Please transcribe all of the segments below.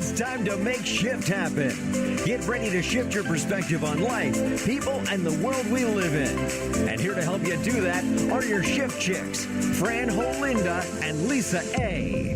It's time to make shift happen. Get ready to shift your perspective on life, people, and the world we live in. And here to help you do that are your shift chicks, Fran Holinda and Lisa A.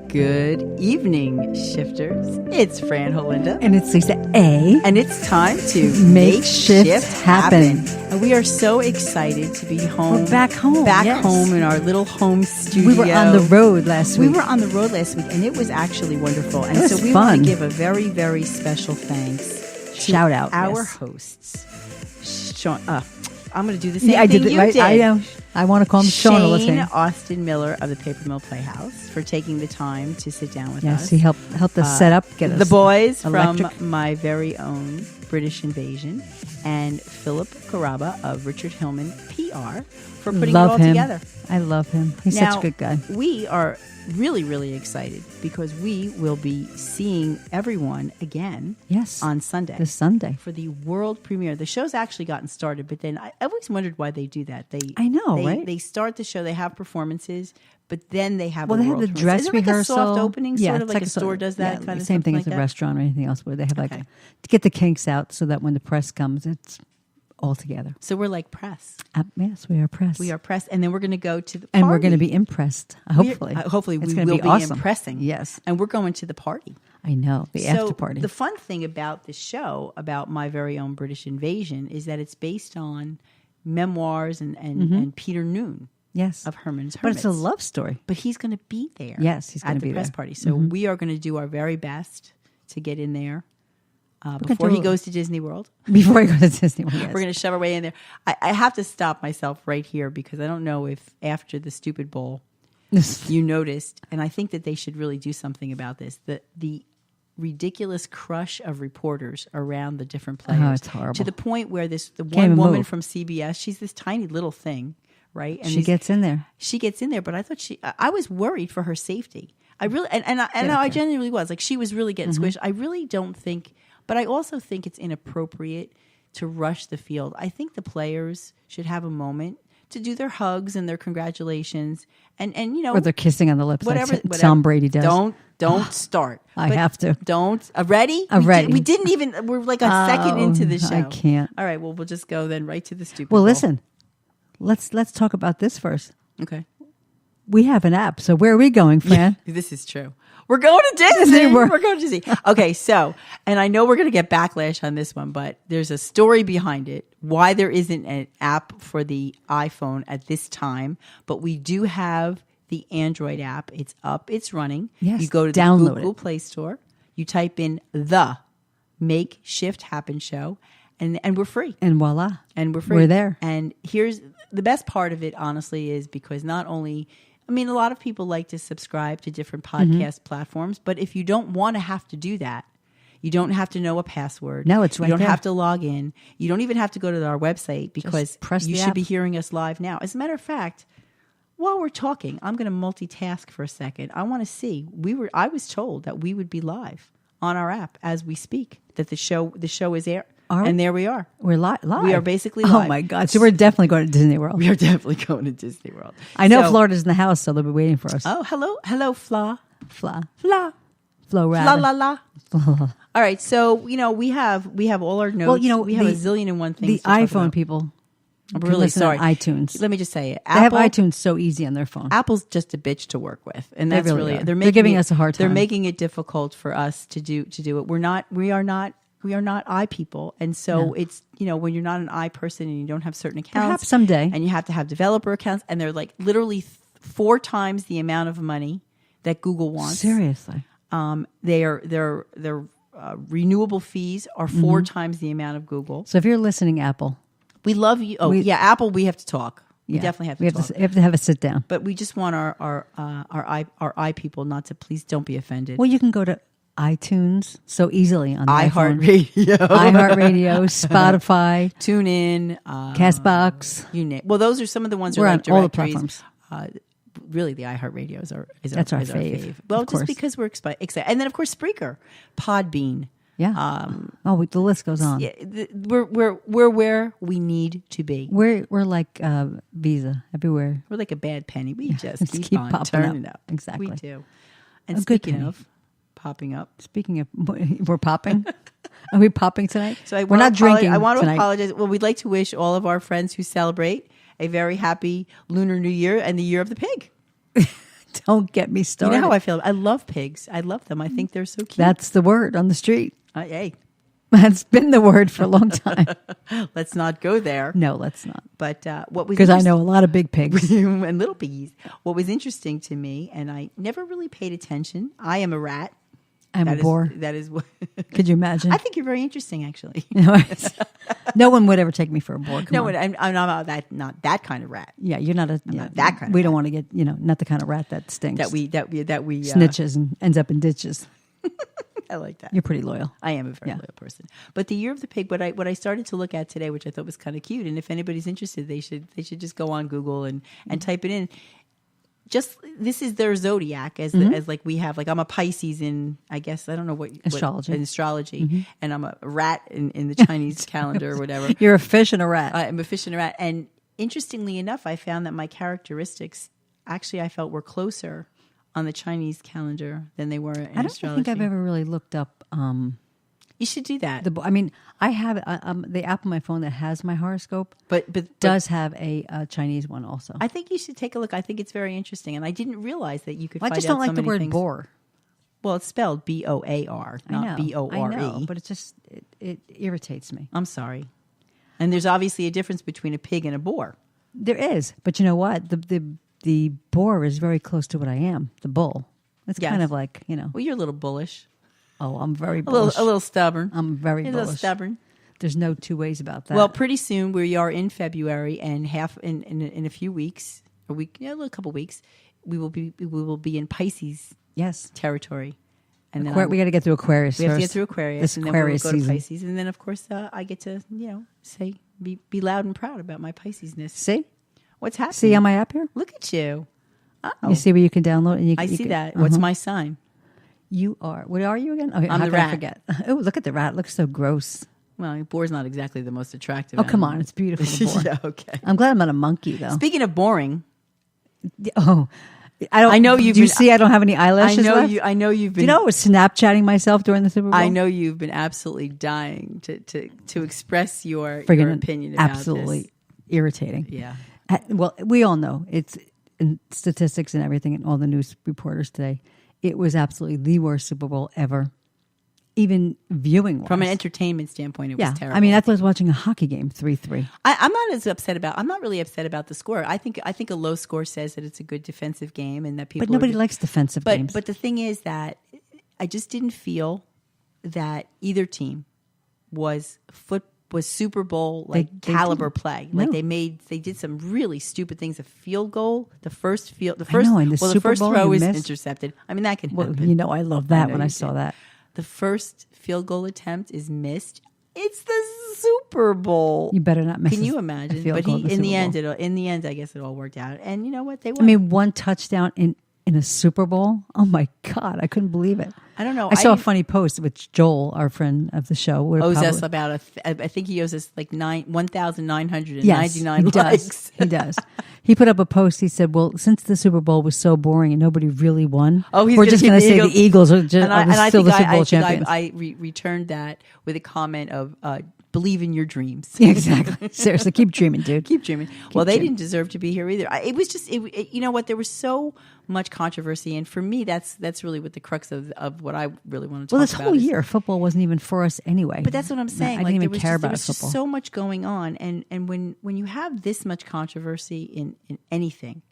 Good evening, shifters. It's Fran Holinda. And it's Lisa A. And it's time to Make shift happen. And we are so excited to be home. We're back home. Back home in our little home studio. We were on the road last week. We were on the road last week, and it was actually wonderful. And It was so we fun. want to give a very, very special thanks Shout out, our yes. hosts. Sean, I'm going to do the same Yeah, I thing did it you right. did. I want to call him Sean all the Shane time. Austin Miller of the Paper Mill Playhouse for taking the time to sit down with us. Yes, he helped us set up, get us the boys electric. from my very own British Invasion, and Philip Caraba of Richard Hillman PR for putting Love it all him. together. I love him. He's Now, such a good guy. We are really, really excited because we will be seeing everyone again Yes. on Sunday. This Sunday. For the world premiere. The show's actually gotten started, but then I always wondered why they do that. I know, right? They start the show, they have performances, but then they have Well, a they have world the premiere. dress Is it like rehearsal. a soft opening, Yeah, sort of it's like a sort store does that kind of same stuff thing like as a that? restaurant or anything else where they have Okay. to get the kinks out so that when the press comes, it's all together. So we're like press. Yes, we are pressed. We are press, and then we're going to go to the party. And we're going to be impressed, hopefully. Hopefully It's we gonna will be be awesome. impressing. Yes. And we're going to the party. I know, the So after party. The fun thing about the show, about my very own British Invasion, is that it's based on memoirs and Peter Noon Yes. of Herman's But Hermits. it's a love story. But he's going to be there. Yes, he's at gonna the be press there. party. So we are going to do our very best to get in there gonna before do he a- goes to Disney World. Before I go to Disney World, yes. We're going to shove our way in there. I have to stop myself right here because I don't know if after the stupid bowl you noticed, and I think that they should really do something about this, the ridiculous crush of reporters around the different players. it's horrible. To the point where the one even woman move. from CBS, she's this tiny little thing, right? And She gets in there. she gets in there, but I thought I was worried for her safety. I really, and I genuinely was. Like, she was really getting Mm-hmm. squished. I really don't think, but I also think it's inappropriate to rush the field. I think the players should have a moment to do their hugs and their congratulations and you know, Or they're kissing on the lips whatever, like Tom Brady does. Don't start. I But have to. Don't. Ready? I'm ready. We didn't even, we're like a second into the show. I can't. All right, well, we'll just go then right to the stupid Well, bowl. listen. Let's talk about this first. Okay. We have an app. So where are we going, Fran? This is true. We're going to Disney. We're- We're going to Disney. Okay, so, and I know we're going to get backlash on this one, but there's a story behind it, why there isn't an app for the iPhone at this time, but we do have the Android app. It's up, it's running. Yes, You go to the download Google it. Play Store, you type in the Make Shift Happen show, and we're free. And voila. And we're free. We're there. And here's the best part of it, honestly, is because not only, I mean, a lot of people like to subscribe to different podcast Mm-hmm. platforms, but if you don't want to have to do that, you don't have to know a password. No, it's right You don't there. have to log in. You don't even have to go to our website because press you the should app. be hearing us live now. As a matter of fact, while we're talking, I'm going to multitask for a second. I want to see. I was told that we would be live on our app as we speak. That the show is there, Are we? and there we are. We're live. We are basically Oh, live. my God. So we're definitely going to Disney World. We are definitely going to Disney World. I know So- Florida's in the house, so they'll be waiting for us. Oh, hello, Fla, Fla. Fla, Flo la Rada. la la. All right, so we have all our notes. Well, you know, we have a the- zillion and one things. The to talk iPhone about. people. I'm can really listen sorry. on iTunes. Let me just say it. They have iTunes so easy on their phone. Apple's just a bitch to work with, and They that's really really are. they're They're giving it- us a hard They're time. making it difficult for us to do it. We are not I people, and so it's when you're not an I person and you don't have certain accounts. Perhaps someday. and you have to have developer accounts, and they're like literally 4 times the amount of money that Google wants. Seriously. Their renewable fees are 4 times the amount of Google. So if you're listening, Apple. We love you. Oh yeah, Apple. We have to talk. We yeah, definitely have to we talk. have to have a sit down. But we just want our I people not to, please don't be offended. Well, you can go to iTunes so easily on the iPhone. iHeartRadio, iHeartRadio, Spotify, Tune In, Castbox. you name. Well, those are some of the ones that We're are on like all the directories. platforms. Really, the iHeartRadio is That's our is fave, Well, of just course. because we're excited, and then of course Spreaker, Podbean. Yeah. The list goes on. Yeah, we're where we need to be. We're like Visa everywhere. We're like a bad penny. We just just keep keep on popping turning up. up. Exactly. We do. And A good speaking penny. of popping up, Speaking of, we're popping. Are we popping tonight? so we're not drinking. I want to tonight. apologize. Well, we'd like to wish all of our friends who celebrate a very happy Lunar New Year and the Year of the Pig. Don't get me You started. know how I feel. I love pigs. I love them. I think they're so cute. That's the word on the street. Hey, That's been the word for a long time. let's not go there. No, let's not. But what was Because I interest- know a lot of big pigs. and little piggies. What was interesting to me, and I never really paid attention. I am a rat. I'm That a is- bore. That is what Could you imagine? I think you're very interesting, actually. No one would ever take me for a bore. Come No, on. I'm not that kind of rat. Yeah, you're not a yeah, not that kind of We rat. don't want to get not the kind of rat that stinks. That we snitches and ends up in ditches. I like that. You're pretty loyal. I am a very Yeah. loyal person. But the Year of the Pig, what I started to look at today, which I thought was kind of cute, and if anybody's interested, they should just go on Google and type it in. Just this is their zodiac as like we have, like I'm a Pisces in, I guess I don't know what Astrology. in astrology, and I'm a rat in the Chinese calendar or whatever. You're a fish and a rat. I'm a fish and a rat. And interestingly enough, I found that my characteristics actually I felt were closer on the Chinese calendar than they were in I don't astrology. think I've ever really looked up. You should do that. I mean, I have the app on my phone that has my horoscope. but Does have a Chinese one also. I think you should take a look. I think it's very interesting, and I didn't realize that you could. I find just out don't like so the many word things. bore. Well, it's spelled BOAR, I know. not BORE. I know, but it just it irritates me. I'm sorry. And there's obviously a difference between a pig and a boar. There is, but you know what? The boar is very close to what I am. The bull. It's Yes. kind of like Well, you're a little bullish, Oh, I'm very a bullish. little stubborn. I'm very You're a little bullish. stubborn. There's no two ways about that. Well, pretty soon we are in February, and in a few weeks, a couple weeks, we will be in Pisces yes. territory, and then We got to get through Aquarius. we have to get first. through Aquarius, This and Aquarius then we'll go season. to Pisces, and then of course I get to say be loud and proud about my Piscesness. See, What's happening? see on my app here. Look at you. Oh, You see where you can download. And I you see can, that. What's my sign? You are. What are you again? Okay, I'm how the could I rat. forget? Oh, look at the rat. It looks so gross. Well, boar's not exactly the most attractive. Oh, come animal. on. It's beautiful. The boar. Yeah, okay. I'm glad I'm not a monkey though. Speaking of boring, Oh, I don't. I know you've Do you been- see? I don't have any eyelashes left. I know you've Do been. you know I was Snapchatting myself during the Super Bowl? I know you've been absolutely dying to express your Friggin' opinion about absolutely this. irritating. Yeah. Well, we all know it's in statistics and everything, and all the news reporters today. It was absolutely the worst Super Bowl ever, even viewing From an entertainment standpoint, it yeah. was terrible. I mean, I thought I was watching a hockey game, 3-3. I'm not as upset about. I'm not really upset about the score. I think a low score says that it's a good defensive game and that people. But nobody are, likes defensive games. But the thing is that I just didn't feel that either team was Super Bowl They caliber didn't. play. No. Like they did some really stupid things. A field goal, the first know, in the the Super first Bowl throw you is missed. intercepted. I mean that can Well, happen. you know, I love that know when I you saw did. that. The first field goal attempt is missed. It's the Super Bowl. You better not miss. Can you a imagine? field But goal in Super the Bowl. end, I guess it all worked out. And you know what? They won. I mean, one touchdown in a Super Bowl. Oh my God, I couldn't believe it. I don't know. I saw a funny post with Joel, our friend of the show. would owes probably- us about I think he owes us like 1,999 Yes, he likes. does. He does. He put up a post. He said, "Well, since the Super Bowl was so boring and nobody really won, Oh, he's we're gonna just keep going to the say Eagles." the Eagles are, just, And I are still think the Super Bowl champions." I returned that with a comment of believe in your dreams. Yeah, exactly. Seriously, keep dreaming, dude. Keep dreaming. Well, they dreaming. didn't deserve to be here either. It was just, you know what? There was so much controversy, and for me, that's really what the crux of what I really want to Well, talk this about. whole is- year, football wasn't even for us anyway. But that's what I'm saying. I Like, didn't even there was care just, there about was just football. so much going on, and when you have this much controversy in anything,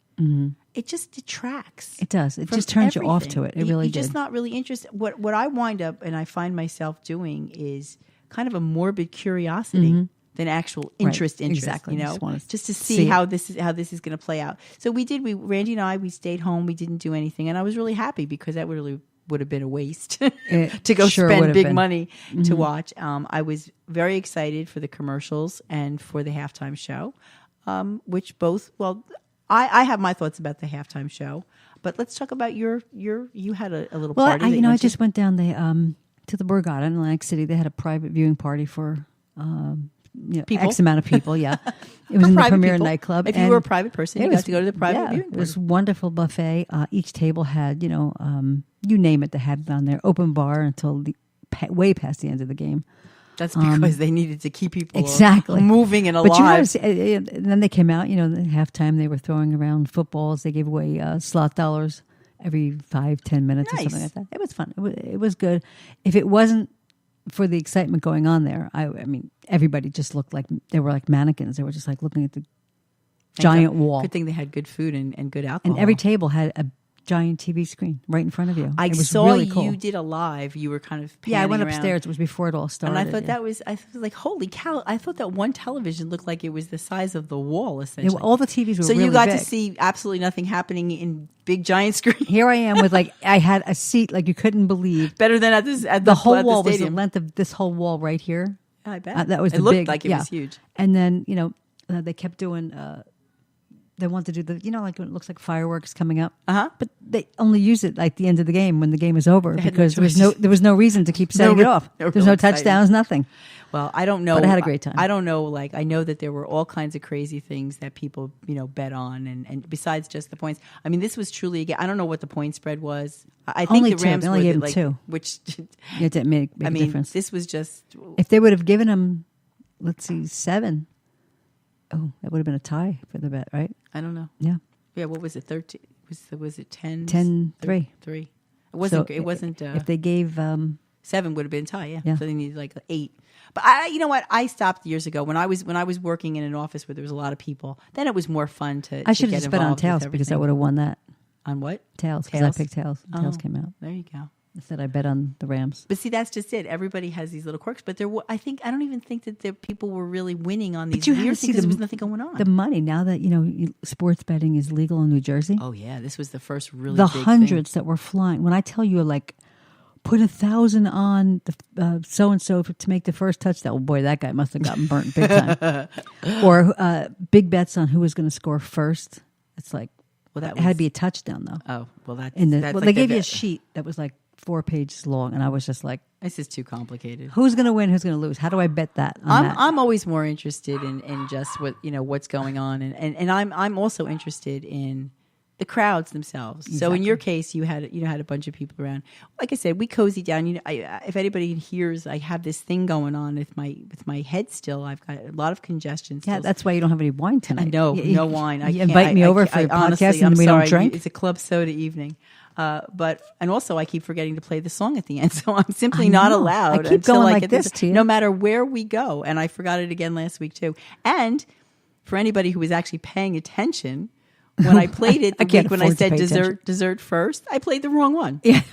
it just detracts. It does. It from just turns you off everything. to it. It really You're just did. not really interested. What I wind up and I find myself doing is kind of a morbid curiosity than actual interest. exactly. You You know, just wanna just to see see it. how this is going to play out. So Randy and I, we stayed home. We didn't do anything, and I was really happy because that really would have been a waste It to go sure spend would have big been. money to watch. I was very excited for the commercials and for the halftime show, which both. Well, I have my thoughts about the halftime show, but let's talk about you had a little Well, party. I, that you know, I went to. just went down to the Borgata in Atlantic City. They had a private viewing party for People. X amount of people. Yeah, it was For in the private Premier people. nightclub. If you and were a private person, it you was- got to go to the private yeah, viewing It was party. wonderful buffet. Each table had you name it, they had it on there. Open bar until way past the end of the game. That's because they needed to keep people exactly moving and alive. But you have to see, and then they came out, at halftime they were throwing around footballs. They gave away slot dollars every 5-10 minutes or something like that. It was fun. It was good. If it wasn't for the excitement going on there, I mean, everybody just looked like they were like mannequins. They were just like looking at the giant wall. Good thing they had good food and good alcohol. And every table had a giant TV screen right in front of you. I it was saw really cool. You did a live. You were kind of panning I went around. upstairs. It was before it all started. And I thought I was like, holy cow! I thought that one television looked like it was the size of the wall, essentially. All the TVs were so really you got big. to see absolutely nothing happening in big giant screen. Here I am with I had a seat like you couldn't believe. Better than at the whole at wall the was the length of this whole wall right here. I bet that was it the looked big, like it was huge. And then they kept doing. They wanted to do the like when it looks like fireworks coming up. But they only use it like the end of the game when the game is over because there was no reason to keep setting it off. There's no touchdowns, nothing. Well, I don't know. But I had a great time. I don't know. I know that there were all kinds of crazy things that people, bet on, and besides just the points. I mean, this was truly. I don't know what the point spread was. I think only the Rams They only gave were them 2, which it didn't make a difference. This was just. If they would have given them, let's see, 7. Oh, that would have been a tie for the bet, right? I don't know. Yeah. Yeah. What was it? 13? Was it 10? 10-3. 3. It wasn't. It wasn't. If they gave 7 would have been tie. Yeah. So they needed like 8. But you know what? I stopped years ago when I was working in an office where there was a lot of people. Then it was more fun to. I should get have just bet on involved with tails because I everything. would have won that. On what? Tails, because I picked tails. Tails came out. There you go. Instead, I bet on the Rams. But see, that's just it. Everybody has these little quirks. But I don't even think that people were really winning on these. But you weird have to see things. There was nothing going on. The money now that sports betting is legal in New Jersey. Oh yeah, this was the first really the big hundreds thing. that were flying. When I tell you, put 1,000 on the so and so to make the first touchdown. Oh boy, that guy must have gotten burnt big time. Or big bets on who was going to score first. It's like it had to be a touchdown though. Oh well, that's they gave you a sheet that was like 4 pages long, and I was just like, this is too complicated. Who's going to win? Who's going to lose? How do I bet that? I'm always more interested in just what's going on, and I'm also interested in the crowds themselves. Exactly. So in your case, you had a bunch of people around. Like I said, we cozied down. If anybody hears, I have this thing going on with my head still. I've got a lot of congestion. Yeah, that's why you don't have any wine tonight. No wine. You invite me over for your podcast, and we don't drink. It's a club soda evening. And also I keep forgetting to play the song at the end, so I'm simply not allowed. I keep going like this to you. No matter where we go, and I forgot it again last week too. And for anybody who was actually paying attention, when I played it, when I said dessert first, I played the wrong one. Yeah.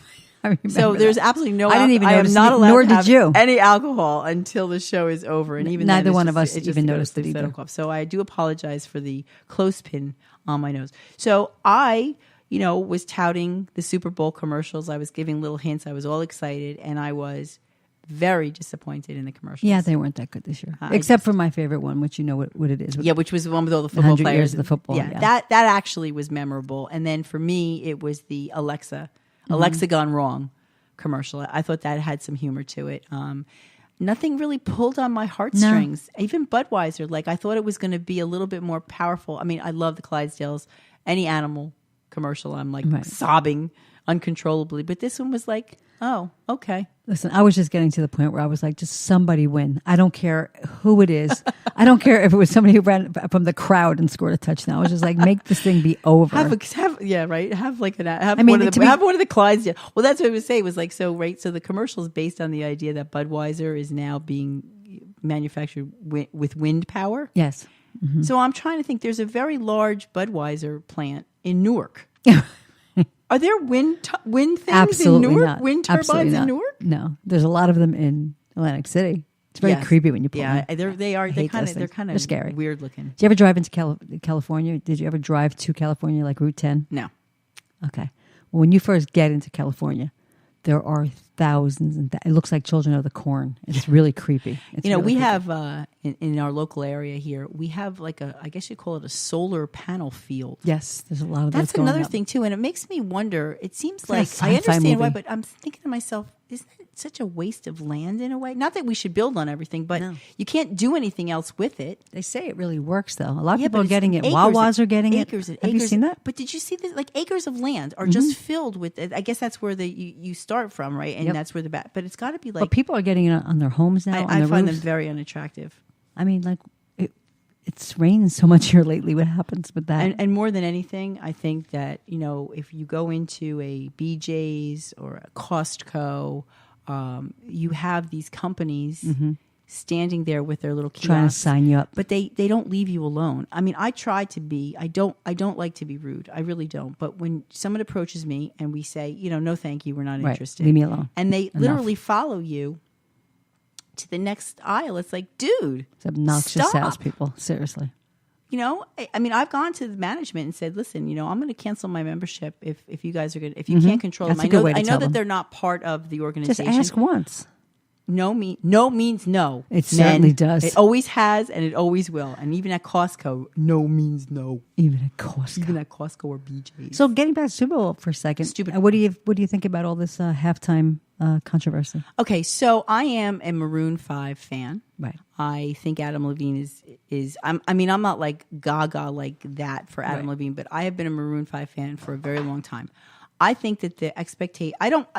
So there's absolutely no. I didn't even notice. I am not allowed nor to did have you. any alcohol until the show is over, and even neither then, one of us even noticed it either. So I do apologize for the clothespin on my nose. So I, was touting the Super Bowl commercials. I was giving little hints. I was all excited, and I was very disappointed in the commercials. Yeah, they weren't that good this year, except for my favorite one, which you know what it is. Yeah, which was the one with all the football players. Years of the football. Yeah, that actually was memorable. And then for me, it was the Alexa Gone Wrong commercial. I thought that had some humor to it. Nothing really pulled on my heartstrings. No. Even Budweiser, I thought it was going to be a little bit more powerful. I mean, I love the Clydesdales. Any animal commercial, I'm sobbing uncontrollably. But this one was like, oh, okay. Listen, I was just getting to the point where I was like, just somebody win. I don't care who it is. I don't care if it was somebody who ran from the crowd and scored a touchdown. I was just like, make this thing be over. Have one of the Clydesdales. Well, that's what I was saying. It was like, so the commercial is based on the idea that Budweiser is now being manufactured with wind power. Yes. Mm-hmm. So I'm trying to think. There's a very large Budweiser plant in Newark. Are there wind things Absolutely in Newark? Not. Wind turbines in Newark? No, there's a lot of them in Atlantic City. It's very creepy when you pull them. Yeah, they're kind of scary, weird looking. Did you ever drive into California? Did you ever drive to California, like Route 10? No. Okay. Well, when you first get into California, there are thousands, and it looks like Children of the Corn. It's really creepy. We have in our local area here, we have like I guess you call it a solar panel field. Yes, there's a lot of those That's going another up. thing too, and it makes me wonder. It seems It's like a I sci-fi understand why, movie. but I'm thinking to myself, isn't it such a waste of land in a way? Not that we should build on everything, but No. you can't do anything else with it. They say it really works, though. A lot of Yeah, people but are it's getting it. acres Wawas and are getting acres it. and Have you acres. seen that? But did you see this? Like acres of land are just filled with it. I guess that's where you start from, right? And Yep. that's where the back. But it's got to be But like people are getting it on their homes now, on I their find them roofs. very unattractive. I mean, like, it's rained so much here lately. What happens with that? And more than anything, I think that, if you go into a BJ's or a Costco, you have these companies standing there with their little kiosks. Trying to sign you up. But they don't leave you alone. I mean, I try to be, I don't like to be rude. I really don't. But when someone approaches me and we say, no, thank you, we're not Right. interested. Leave me alone. And they Enough. literally follow you to the next aisle. It's like, dude, It's obnoxious stop. salespeople. Seriously. I mean, I've gone to the management and said, listen, I'm going to cancel my membership if you guys are going to, if you can't control That's them. a good way to I know tell that them. they're not part of the Just organization. ask once. No means no. It certainly does. It always has and it always will. And even at Costco, no means no. Even at Costco. Even at Costco or BJ's. So getting back to Super Bowl for a second, Stupid. What do you think about all this halftime controversy? Okay, so I am a Maroon 5 fan. Right. I think Adam Levine is I'm not like gaga like that for Adam Right. Levine, but I have been a Maroon 5 fan for a very long time. I think that the expectation,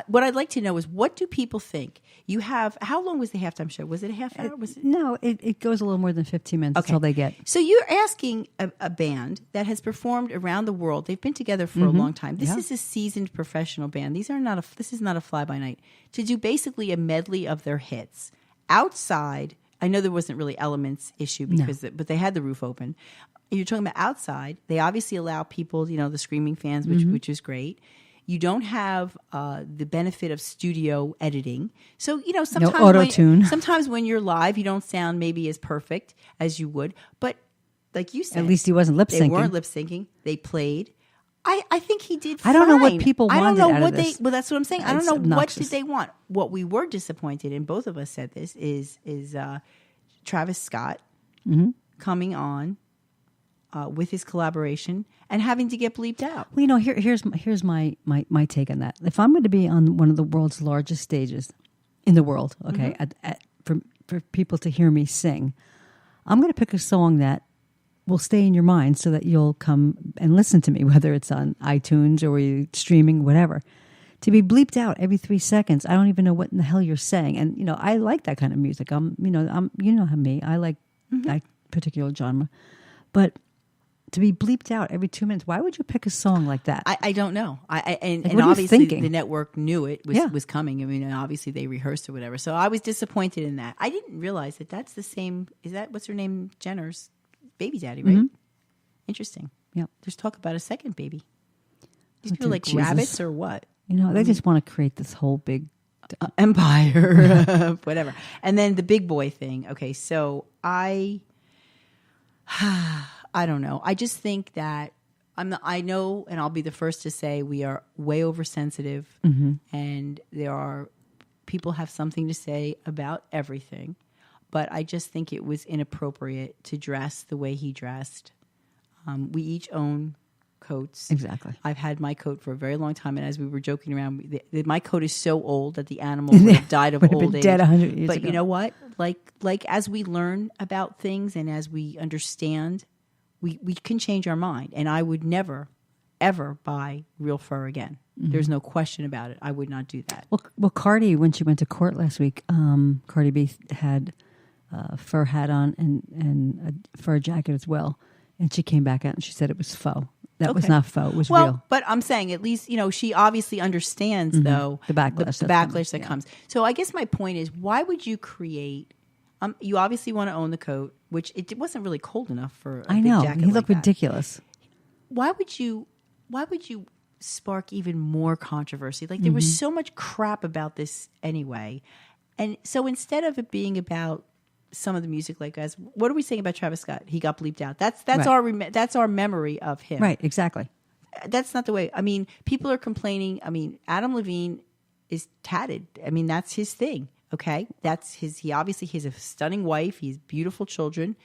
what I'd like to know is, what do people think? How long was the halftime show? Was it a half hour? Was it? No, it goes a little more than 15 minutes. That's all they get. So you're asking a band that has performed around the world. They've been together for a long time. This Yeah. is a seasoned professional band. This is not a fly by night. To do basically a medley of their hits outside. I know there wasn't really elements issue but they had the roof open. You're talking about outside. They obviously allow people, the screaming fans, which is great. You don't have the benefit of studio editing. So, sometimes auto-tune. sometimes when you're live, you don't sound maybe as perfect as you would. But like you said, At least he wasn't lip they syncing. weren't lip syncing. They played. I think he did I don't know what fine. people I don't wanted know out of what this. well, that's what I'm saying. I don't It's know what obnoxious. did they want. What we were disappointed in, both of us said this, is Travis Scott coming on with his collaboration and having to get bleeped out. Well, here's my take on that. If I'm going to be on one of the world's largest stages in the world, okay, for people to hear me sing, I'm going to pick a song that will stay in your mind so that you'll come and listen to me, whether it's on iTunes or you're streaming, whatever. To be bleeped out every 3 seconds, I don't even know what in the hell you're saying. And I like that kind of music. How me, I like that particular genre, but to be bleeped out every 2 minutes, why would you pick a song like that? I don't know. And what are you obviously thinking? the network knew it was coming. I mean, and obviously they rehearsed or whatever. So I was disappointed in that. I didn't realize that's the same. Is that what's her name? Jenner's baby daddy, right? Interesting. Yep. There's talk about a second baby. These Oh, people dear like Jesus. rabbits or what? They just want to create this whole big. Empire, whatever. And then the big boy thing. Okay, so I don't know. I just think that I know, and I'll be the first to say, we are way oversensitive, and people have something to say about everything. But I just think it was inappropriate to dress the way he dressed. We each own coats. Exactly. I've had my coat for a very long time, and as we were joking around, my coat is so old that the animal would have died of Would have old been age. dead 100 years but ago. you know what? Like as we learn about things and as we understand, we can change our mind. And I would never, ever buy real fur again. There's no question about it. I would not do that. Well, Cardi, when she went to court last week, Cardi B had a fur hat on and a fur jacket as well, and she came back out and she said it was faux. That was Okay. not faux. It was Well, real. but I'm saying at least, she obviously understands, though, The backlash the that's backlash that coming. comes. So I guess my point is, why would you create, you obviously want to own the coat, which it wasn't really cold enough for a I big know jacket he like looked that. ridiculous. Why would you spark even more controversy? Like there was so much crap about this anyway. And so instead of it being about some of the music, like as what are we saying about Travis Scott? He got bleeped out. That's Right. that's our memory of him. Right? Exactly. That's not the way. I mean, people are complaining. I mean, Adam Levine is tatted. I mean, that's his thing. Okay, he obviously has a stunning wife. He has beautiful children.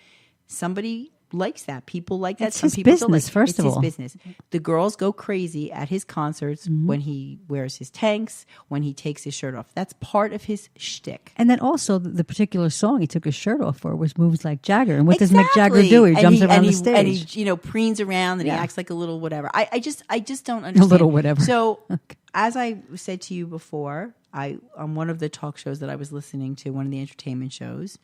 Somebody likes that. People like that. It's Some his people don't business, like it. first It's of his all. business. The girls go crazy at his concerts when he wears his tanks, when he takes his shirt off. That's part of his shtick. And then also the particular song he took his shirt off for was Moves Like Jagger. And what does Mick Jagger do? He jumps around the stage. And he preens around and Yeah. he acts like a little whatever. I just don't understand. little whatever. So as I said to you before, on one of the talk shows that I was listening to, one of the entertainment shows,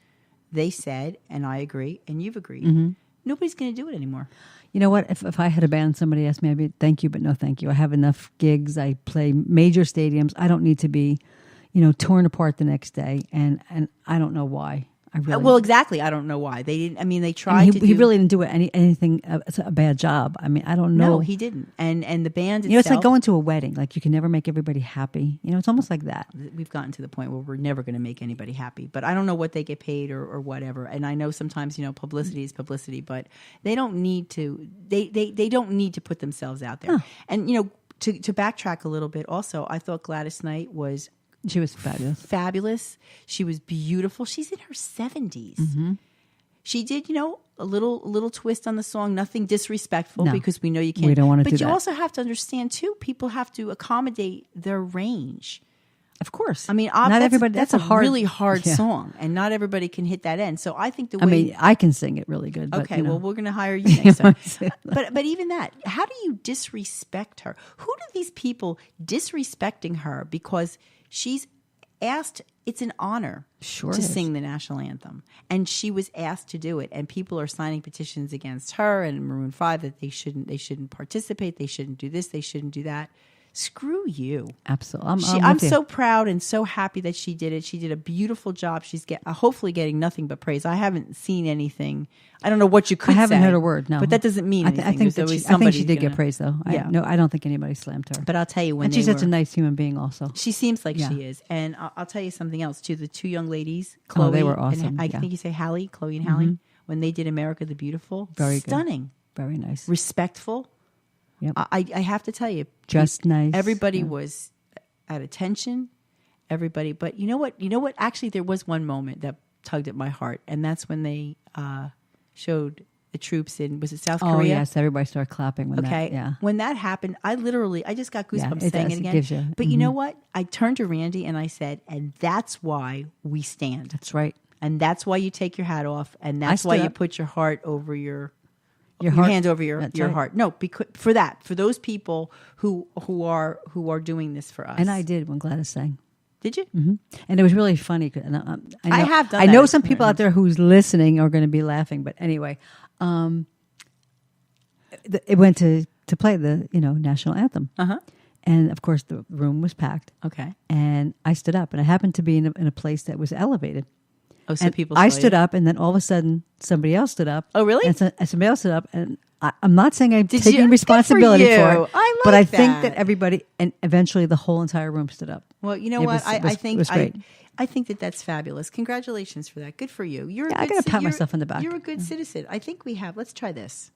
they said, and I agree, and you've agreed, nobody's going to do it anymore. You know what? If I had a band, somebody asked me, I'd be thank you, but no thank you. I have enough gigs. I play major stadiums. I don't need to be, torn apart the next day. And I don't know why. I really Well, exactly. I don't know why they didn't. I mean, they tried he, to. he do, really didn't do anything a bad job. I mean, I don't know. No, he didn't. And the band itself. It's like going to a wedding. Like you can never make everybody happy. It's almost like that. We've gotten to the point where we're never going to make anybody happy. But I don't know what they get paid or whatever. And I know sometimes publicity is publicity, but they don't need to. They don't need to put themselves out there. And to backtrack a little bit, also, I thought Gladys Knight was. She was fabulous. Fabulous. She was beautiful. She's in her 70s. She did, a little twist on the song. Nothing disrespectful because we know you can't. We don't want to do that. But you also have to understand too. People have to accommodate their range. Of course. I mean, not everybody. That's a really hard song, and not everybody can hit that end. So I think the way. I mean, I can sing it really good. Okay, but, well, we're going to hire you next time. But even that, how do you disrespect her? Who do these people disrespecting her because she's asked? It's an honor to sing the national anthem, and she was asked to do it. And people are signing petitions against her and Maroon 5 that they shouldn't participate, they shouldn't do this, they shouldn't do that. Screw you. Absolutely. I'm so proud and so happy that she did it. She did a beautiful job. She's hopefully getting nothing but praise. I haven't seen anything. I don't know what you could say. I haven't heard a word, no. But that doesn't mean anything. I think she did get praise, though. Yeah. I don't think anybody slammed her. But I'll tell you when she's such a nice human being also. She seems like she is. And I'll tell you something else, too. The two young ladies, Chloe they were awesome. and I think you say Hallie, Chloe and Hallie, when they did America the Beautiful. Very stunning. Good. Very nice. Respectful. Yep. I have to tell you. Just nice. Everybody was at attention. Everybody. But you know what? Actually, there was one moment that tugged at my heart. And that's when they showed the troops in, was it South Korea? Oh, yes. Everybody started clapping when that. Yeah. When that happened, I just got goosebumps saying it again. Gives you, but you know what? I turned to Randy and I said, and that's why we stand. That's right. And that's why you take your hat off. And that's why you put your heart over your hand over your heart. No, because for those people who are doing this for us. And I did when Gladys sang. Did you? Mm-hmm. And it was really funny. And I have done. I know some people out there who's listening are going to be laughing. But anyway, it went to play the national anthem. And of course the room was packed. Okay. And I stood up, and I happened to be in a place that was elevated. Oh, so and people. I stood up, and then all of a sudden, somebody else stood up. Oh, really? And somebody else stood up, and I'm not saying I'm taking responsibility for it, but I think that everybody, and eventually the whole entire room stood up. Well, you know what? I think that's fabulous. Congratulations for that. Good for you. I got to pat myself on the back. You're a good citizen. I think we have. Let's try this.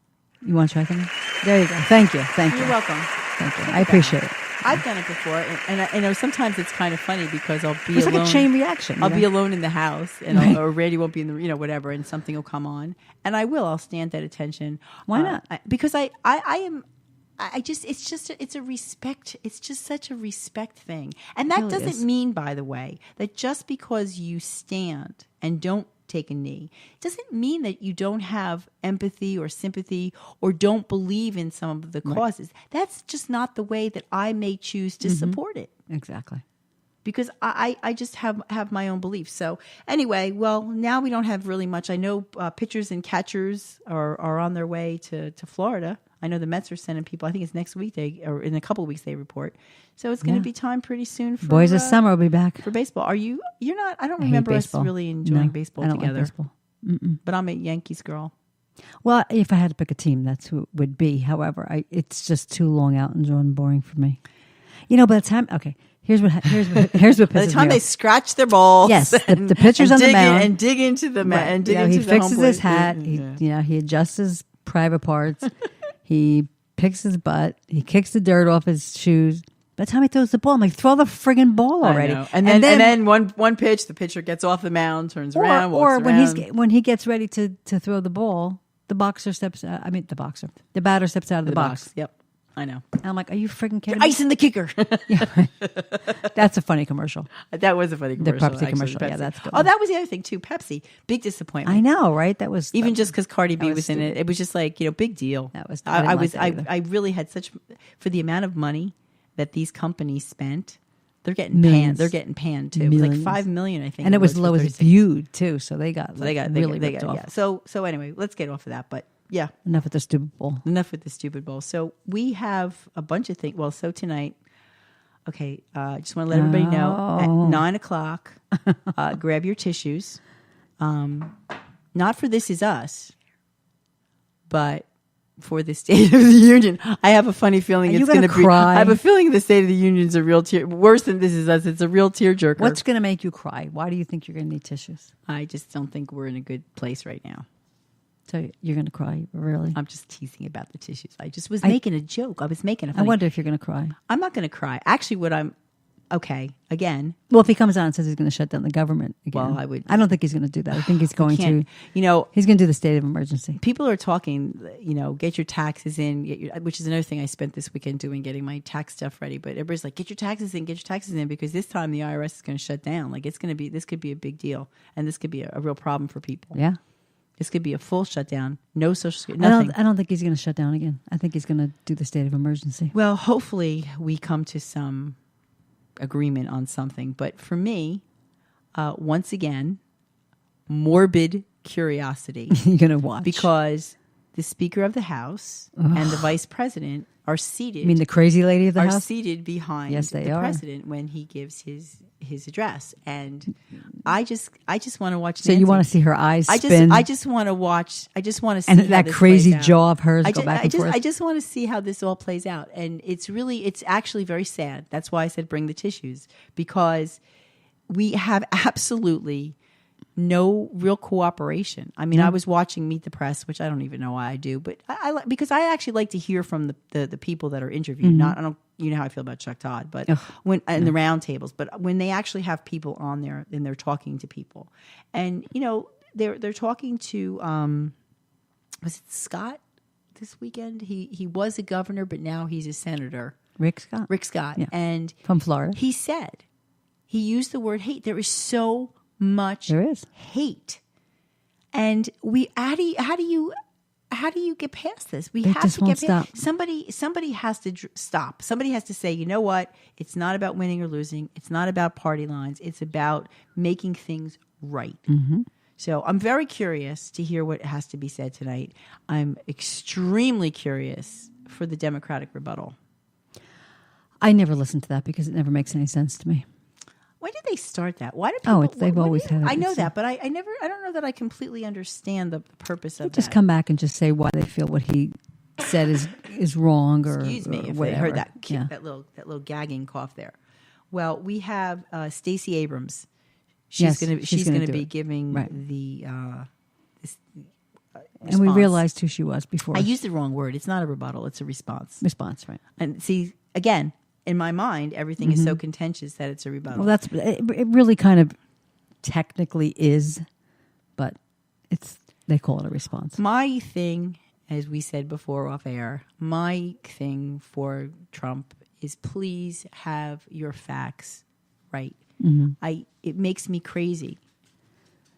You want to try something? There you go. Thank you. You're welcome. Thank you. I appreciate it. I've done it before, and I know sometimes it's kind of funny because I'll be it's alone. Like a chain reaction. I'll be alone in the house, and or Randy won't be in the whatever, and something will come on, and I'll stand at attention. Why not? Because it's a respect. It's just such a respect thing, and that really doesn't mean, by the way, that just because you stand and don't take a knee doesn't mean that you don't have empathy or sympathy or don't believe in some of the causes. Right. That's just not the way that I may choose to support it. Exactly. Because I just have my own beliefs. So anyway, well, now we don't have really much. I know pitchers and catchers are on their way to Florida. I know the Mets are sending people. I think it's next week or in a couple of weeks they report. So it's going to be time pretty soon for Boys of Summer will be back for baseball. You're not. I don't remember us really enjoying baseball together. Like baseball. But I'm a Yankees girl. Well, if I had to pick a team, that's who it would be. However, it's just too long out and drawn and boring for me. By the time here's what pisses by the time me they off. scratch their balls. Yes, the pitcher's on the mound and dig into the mound. He fixes his hat. He adjusts his private parts. He picks his butt. He kicks the dirt off his shoes. By the time he throws the ball, I'm like, throw the friggin' ball already. I know. And then one pitch, the pitcher gets off the mound, turns around, walks or around. when he gets ready to throw the ball, the batter steps out of the box. Yep, I know. And I'm like, are you friggin' kidding me? Ice in the kicker. That's a funny commercial. That was a funny commercial. Pepsi actually, commercial. Pepsi. Yeah, that's good. Oh, that was the other thing too. Pepsi, big disappointment. I know, right? That was Even just because Cardi B was was in it, it was just like, big deal. That was- I didn't like that either. I really had such, for the amount of money that these companies spent, they're getting panned. Millions. They're getting panned too. It was like Millions. $5 million, I think, and it was for low as 36. viewed too, so they got So they got really they ripped got off. yeah. So anyway, let's get off of that. But yeah, Enough with the stupid ball. enough with the stupid bowl. So we have a bunch of things. Well, so tonight, okay, just want to let everybody know at 9:00, grab your tissues. Not for This Is Us, but for the State of the Union. I have a funny feeling Are you it's going to gonna be. cry? I have a feeling the State of the Union is a real tear. Worse than This Is Us. It's a real tearjerker. What's going to make you cry? Why do you think you're going to need tissues? I just don't think we're in a good place right now. So you're going to cry, really? I'm just teasing about the tissues. I just was making a joke. I was making a I funny. wonder if you're going to cry. I'm not going to cry. Actually, what I'm okay again. Well, if he comes out and says he's going to shut down the government again, Well, I would- I don't think he's going to do that. I think he's going to. Can't, you know, He's going to do the state of emergency. people are talking. You know, get your taxes in. Which is another thing I spent this weekend doing, getting my tax stuff ready. But everybody's like, get your taxes in, because this time the IRS is going to shut down. Like it's going to be. This could be a big deal, and this could be a real problem for people. Yeah. This could be a full shutdown. No social security. Nothing. I don't think he's going to shut down again. I think he's going to do the state of emergency. Well, hopefully we come to some agreement on something. But for me, once again, morbid curiosity. You're going to watch. Because the Speaker of the House and the Vice President are seated. You mean the crazy lady of the are house? seated behind Yes, they the are. President when he gives his address, and I just want to watch. So you Nancy. want to see her eyes spin? I just want to watch. I just want to see and how that this crazy plays out. jaw of hers go back and forth. I just want to see how this all plays out, and it's actually very sad. That's why I said bring the tissues, because we have absolutely no real cooperation. I mean, I was watching Meet the Press, which I don't even know why I do, but because I actually like to hear from the people that are interviewed. Not I don't you know how I feel about Chuck Todd, but when in the round tables, but when they actually have people on there and they're talking to people, and you know they're talking to was it Scott this weekend? He was a governor, but now he's a senator. Rick Scott. Rick Scott, Yeah. and From Florida. he said he used the word hate. There is so much There is. hate, and how do you get past this? We They have just to won't get past. stop. Somebody has to stop. Somebody has to say, you know what? It's not about winning or losing. It's not about party lines. It's about making things right. Mm-hmm. So I'm very curious to hear what has to be said tonight. I'm extremely curious for the Democratic rebuttal. I never listen to that because it never makes any sense to me. When did they start that? Why do people? They've always had it. I know that, but I don't know that I completely understand the purpose of Just that. come back and just say why they feel what he said is wrong or Excuse me if whatever. they heard that Yeah. that little gagging cough there. Well, we have Stacey Abrams. She's Yes, gonna she's gonna do be it. giving Right. the And we response. realized who she was before. I used the wrong word. It's not a rebuttal. It's a response. response, right? And see, again, in my mind, everything is so contentious that it's a rebuttal. Well, it really kind of technically is, but they call it a response. My thing, as we said before off air, my thing for Trump is please have your facts right. It makes me crazy.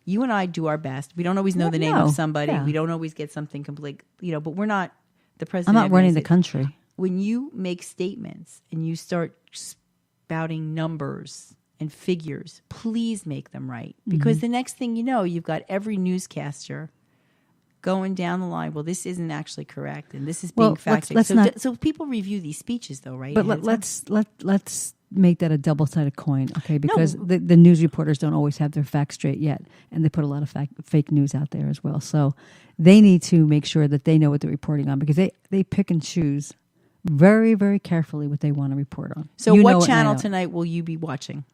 You and I do our best. We don't always know the name No. of somebody. Yeah. We don't always get something complete, but we're not the I'm president. not of running the States. country. When you make statements and you start spouting numbers and figures, please make them right. Because the next thing you know, you've got every newscaster going down the line. Well, this isn't actually correct, and this is being Well, fact let's checked. not- So people review these speeches, though, right? But ahead of time? let's make that a double-sided coin, okay? Because the news reporters don't always have their facts straight yet, and they put a lot of fake news out there as well. So they need to make sure that they know what they're reporting on, because they pick and choose very, very carefully what they want to report on. So You know what it and I channel know it. tonight will you be watching?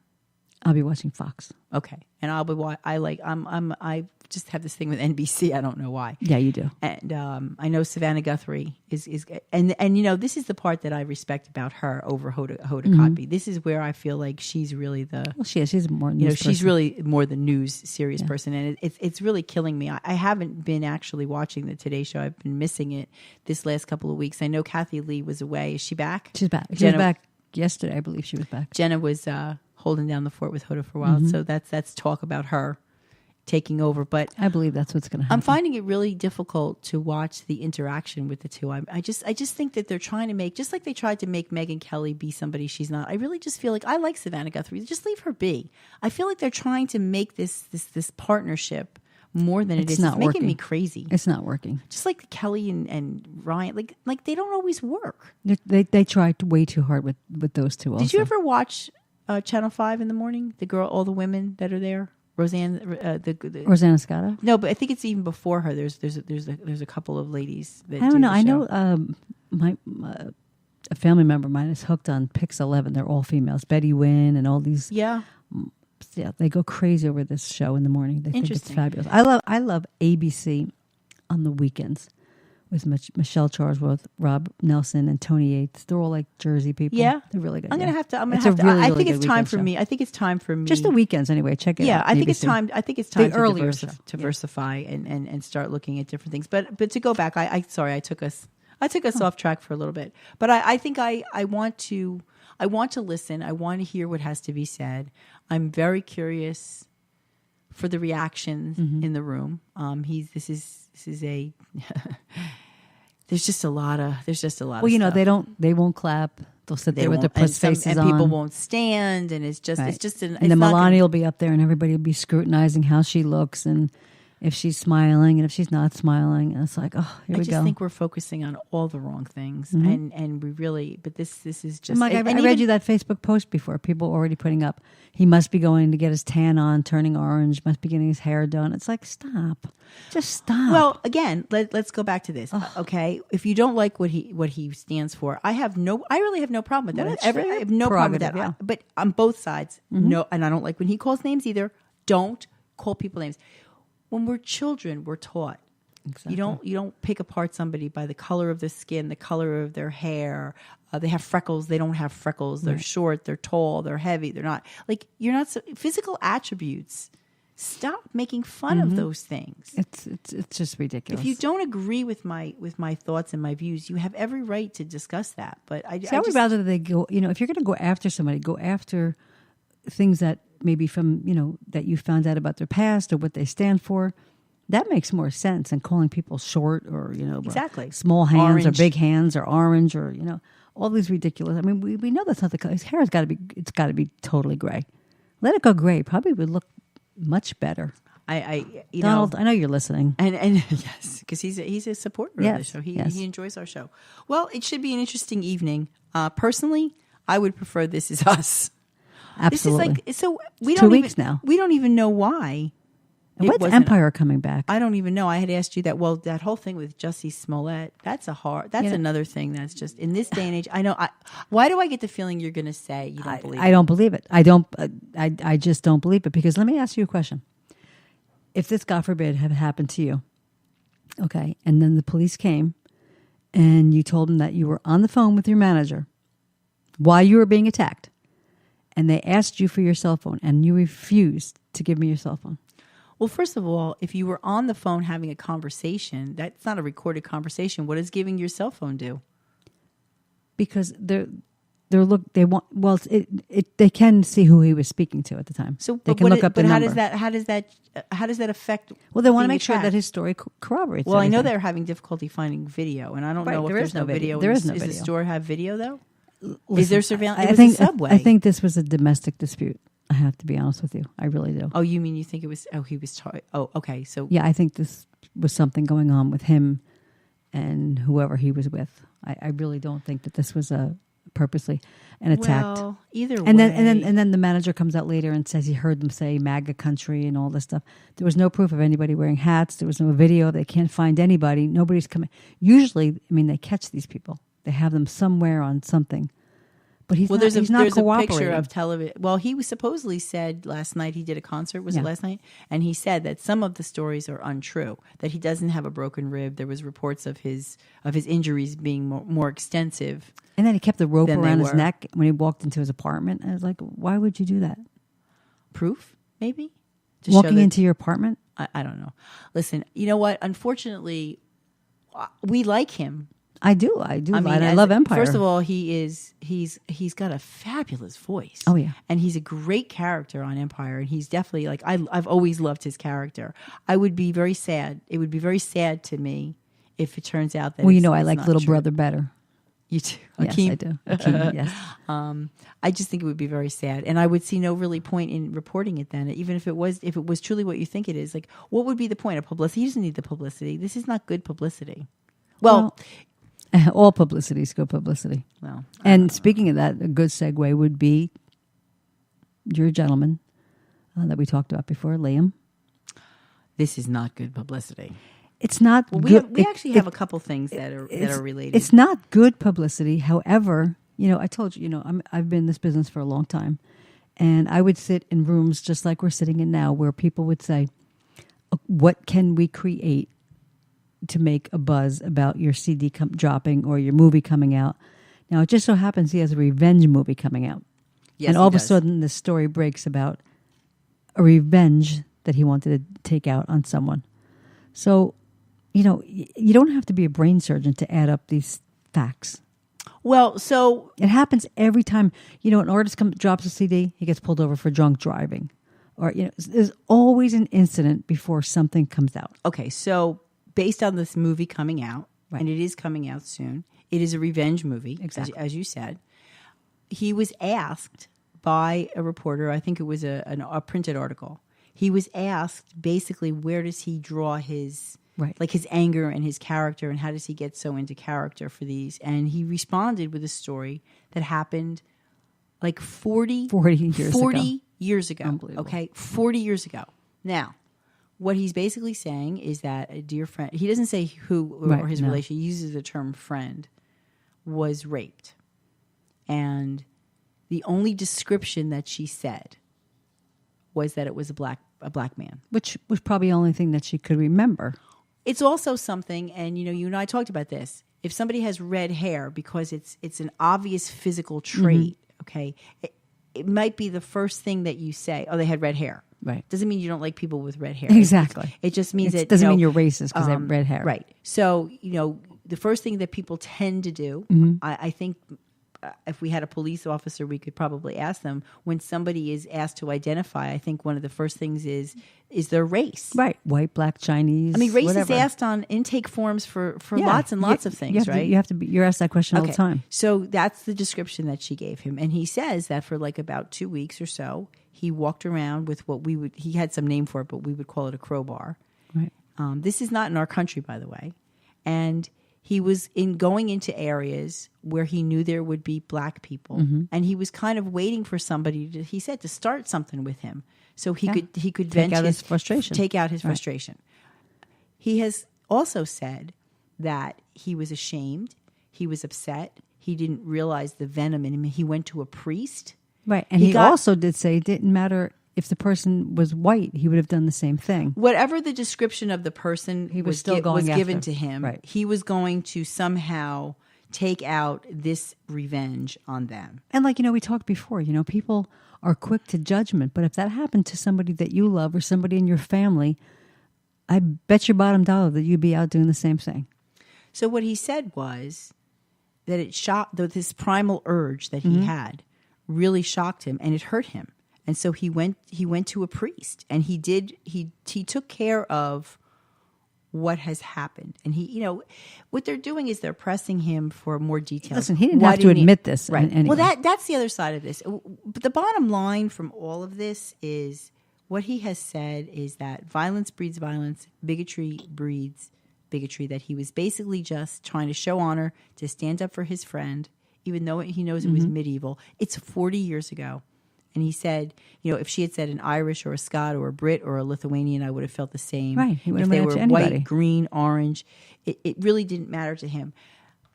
I'll be watching Fox. Okay, and I'll be. I just have this thing with NBC. I don't know why. Yeah, you do. And I know Savannah Guthrie is and you know, this is the part that I respect about her over Hoda Kotb. This is where I feel like she's really the. Well, she is. She's more news. You know, she's person. really more the news serious person, and it's really killing me. I haven't been actually watching the Today Show. I've been missing it this last couple of weeks. I know Kathy Lee was away. Is she back? She's back. She was back yesterday. I believe she was back. Jenna was holding down the fort with Hoda for a while, so that's talk about her taking over. But I believe that's what's going to happen. I'm finding it really difficult to watch the interaction with the two. I just think that they're trying to make, just like they tried to make Megyn Kelly be somebody she's not. I really just feel like I like Savannah Guthrie. Just leave her be. I feel like they're trying to make this partnership more than it is. Not it's working. making me crazy. It's not working. Just like Kelly and Ryan, like they don't always work. They tried way too hard with those two. Also. Did you ever watch Channel 5 in the morning? All the women that are there. Rosanna Scotto? No, but I think it's even before her. There's a couple of ladies that I don't know. the I show. know a family member of mine is hooked on Pix 11. They're all females. Betty Wynn and all these. Yeah. Yeah, they go crazy over this show in the morning. They think it's Interesting. fabulous. I love ABC on the weekends with Michelle Charlesworth, Rob Nelson, and Tony Yates. They're all like Jersey people. Yeah, they're really good. I'm gonna yeah. have to. I'm gonna It's have a to. really, I really think it's good time weekend for show. me. I think it's time for me. Just the weekends anyway. Check it out. Yeah, I think it's ABC. time. I think it's time to earlier show. diversify and start looking at different things. But to go back, I took us off track for a little bit. But I think I want to listen. I want to hear what has to be said. I'm very curious for the reactions in the room. This is a there's just a lot of Well, you know, stuff. they won't clap. They'll sit there with their won't- puss faces and on. people won't stand, and it's just Right. it's just an. And it's the not gonna- Melania will be up there, and everybody will be scrutinizing how she looks and if she's smiling and if she's not smiling. And it's like, oh, here I we just go. think we're focusing on all the wrong things, and we really. But this is just. Mike, I and read even- you that Facebook post before. People already putting up, he must be going to get his tan on, turning orange, must be getting his hair done. It's like, stop. Just stop. Well, again, let's go back to this. Okay, if you don't like what he stands for, I really have no problem with that. Well, that's I your have no problem with that. prerogative, yeah. But on both sides, no, and I don't like when he calls names either. Don't call people names. When we're children, we're taught. Exactly. You don't pick apart somebody by the color of the skin, the color of their hair. They have freckles. They don't have freckles. They're short. They're tall. They're heavy. They're not you're not physical attributes. Stop making fun of those things. It's just ridiculous. If you don't agree with my thoughts and my views, you have every right to discuss that. But I would rather they go, you know, if you're going to go after somebody, go after things that maybe from, you know, that you found out about their past or what they stand for. That makes more sense than calling people short or, you know, Exactly. small hands or Orange. big hands or orange or, you know, all these ridiculous. I mean, we know that's not the color. His hair has got to be, it's got to be totally gray. Let it go gray. Probably would look much better. Donald, I know you're listening. And yes, because he's a supporter of the show. He enjoys our show. Well, it should be an interesting evening. Personally, I would prefer This Is Us. Absolutely. This is so we It's don't 2 even, weeks now. We don't even know why. And it when's wasn't- Empire coming back? I don't even know. I had asked you that. Well, that whole thing with Jussie Smollett, that's another thing that's just in this day and age. I know. Why do I get the feeling you're going to say you don't believe I it? don't believe it. I don't. I just don't believe it because let me ask you a question. If this, God forbid, had happened to you, okay, and then the police came and you told them that you were on the phone with your manager while you were being attacked, and they asked you for your cell phone and you refused to give me your cell phone. Well, first of all, if you were on the phone having a conversation, that's not a recorded conversation. What does giving your cell phone do? Because they want. Well, they can see who he was speaking to at the time. So they can look up the number. How does that affect? Well, they want to being make sure attacked? that his story corroborates. Well, I know everything. they're having difficulty finding video, and I don't Right, know if there there's is no no video. video. There is no Does video. the store have video though? Is Listen, there surveillance? I It was think a subway. I think this was a domestic dispute. I have to be honest with you. I really do. Oh, you mean you think it was? Oh, he was. Oh, okay. So Yeah, I think this was something going on with him and whoever he was with. I really don't think that this was purposely an attack. Well, either way. And then the manager comes out later and says he heard them say MAGA country and all this stuff. There was no proof of anybody wearing hats. There was no video. They can't find anybody. Nobody's coming. Usually, I mean, they catch these people. They have them somewhere on something. But he's not, there's he's not a picture cooperating. of television. Well, he was supposedly said last night he did a concert. Was Yeah. it last night? And he said that some of the stories are untrue. That he doesn't have a broken rib. There was reports of his injuries being more extensive. And then he kept the rope than they around his were. neck when he walked into his apartment. I was like, why would you do that? Proof, maybe. To show Walking that- into your apartment? I don't know. Listen, you know what? Unfortunately, we like him. I do. I as- love Empire. First of all, he's got a fabulous voice. Oh, yeah. And he's a great character on Empire, and he's definitely like I've always loved his character. I would be very sad. It would be very sad to me if it turns out that well, you it's- know, I it's like not Little true. Brother better. You too. Yes, Akeem? I do. Akeem, yes. I just think it would be very sad, and I would see no really point in reporting it. Then, even if it was truly what you think it is, like what would be the point of publicity? He doesn't need the publicity. This is not good publicity. Well, All publicity is good publicity. well, And speaking of that, a good segue would be your gentleman that we talked about before, Liam. this is not good publicity. It's not Well, good. we actually have a couple things that are related. It's not good publicity. However, you know, I told you, you know, I've been in this business for a long time, and I would sit in rooms just like we're sitting in now, where people would say, "What can we create to make a buzz about your CD dropping or your movie coming out?" Now, it just so happens he has a revenge movie coming out, Yes, and he all of a does. sudden, the story breaks about a revenge that he wanted to take out on someone. So, you know, you don't have to be a brain surgeon to add up these facts. Well, so It happens every time. You know, an artist drops a CD, he gets pulled over for drunk driving. Or, you know, there's always an incident before something comes out. okay, so based on this movie coming out, Right. and it is coming out soon, it is a revenge movie, Exactly. as you said. He was asked by a reporter, I think it was a printed article. He was asked basically where does he draw his Right. like his anger and his character, and how does he get so into character for these? And he responded with a story that happened like 40 years ago. Unbelievable. Okay, 40 years ago. Now, what he's basically saying is that a dear friend, he doesn't say who or Right, his no. relation, he uses the term friend, was raped. And the only description that she said was that it was a black man. Which was probably the only thing that she could remember. It's also something, and you and I talked about this. If somebody has red hair because it's an obvious physical trait, okay, it might be the first thing that you say. Oh, they had red hair. Right. Doesn't mean you don't like people with red hair. Exactly. It just means It that doesn't mean you're racist because they have red hair. Right. So the first thing that people tend to do, I think. If we had a police officer, we could probably ask them when somebody is asked to identify. I think one of the first things is their race. Right. White, black, Chinese. I mean, race whatever. is asked on intake forms for Yeah. lots and lots of You things, have right? you're asked that question all the time. So that's the description that she gave him. And he says that for like about 2 weeks or so, he walked around with he had some name for it, but we would call it a crowbar. Right. This is not in our country, by the way. And he was going into areas where he knew there would be black people, and he was kind of waiting for somebody he said to start something with him, so he could Take vent out his frustration. Take out his Right. frustration. He has also said that he was ashamed, he was upset, he didn't realize the venom in him. He went to a priest. Right. And He he got- also did say it didn't matter if the person was white, he would have done the same thing. Whatever the description of the person He was still going given after. to him, Right. he was going to somehow take out this revenge on them. And like, we talked before, people are quick to judgment. But if that happened to somebody that you love or somebody in your family, I bet your bottom dollar that you'd be out doing the same thing. So what he said was that it shocked, that this primal urge that he had really shocked him, and it hurt him. And so he went to a priest, and he took care of what has happened. And what they're doing is they're pressing him for more details. Listen, he didn't Why have to admit this. Right. Anyway. Well, that's the other side of this. But the bottom line from all of this is what he has said is that violence breeds violence, bigotry breeds bigotry, that he was basically just trying to show honor, to stand up for his friend, even though he knows it was medieval. It's 40 years ago. And he said, if she had said an Irish or a Scot or a Brit or a Lithuanian, I would have felt the same. Right. He would If have they went were after anybody. white, green, orange, it really didn't matter to him.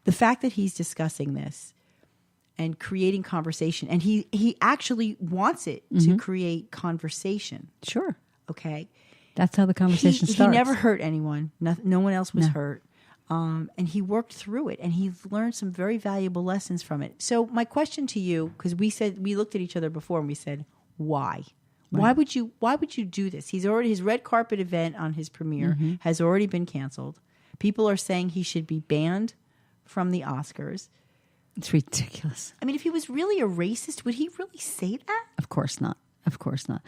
The fact that he's discussing this, and creating conversation. And he actually wants it to create conversation. Sure. Okay. That's how the conversation He starts. never hurt anyone. No one else was hurt. And he worked through it, and he learned some very valuable lessons from it. So my question to you, because we looked at each other before and we said, why? Right. Why would you do this? His red carpet event on his premiere has already been canceled. People are saying he should be banned from the Oscars. It's ridiculous. I mean, if he was really a racist, would he really say that? Of course not. Of course not.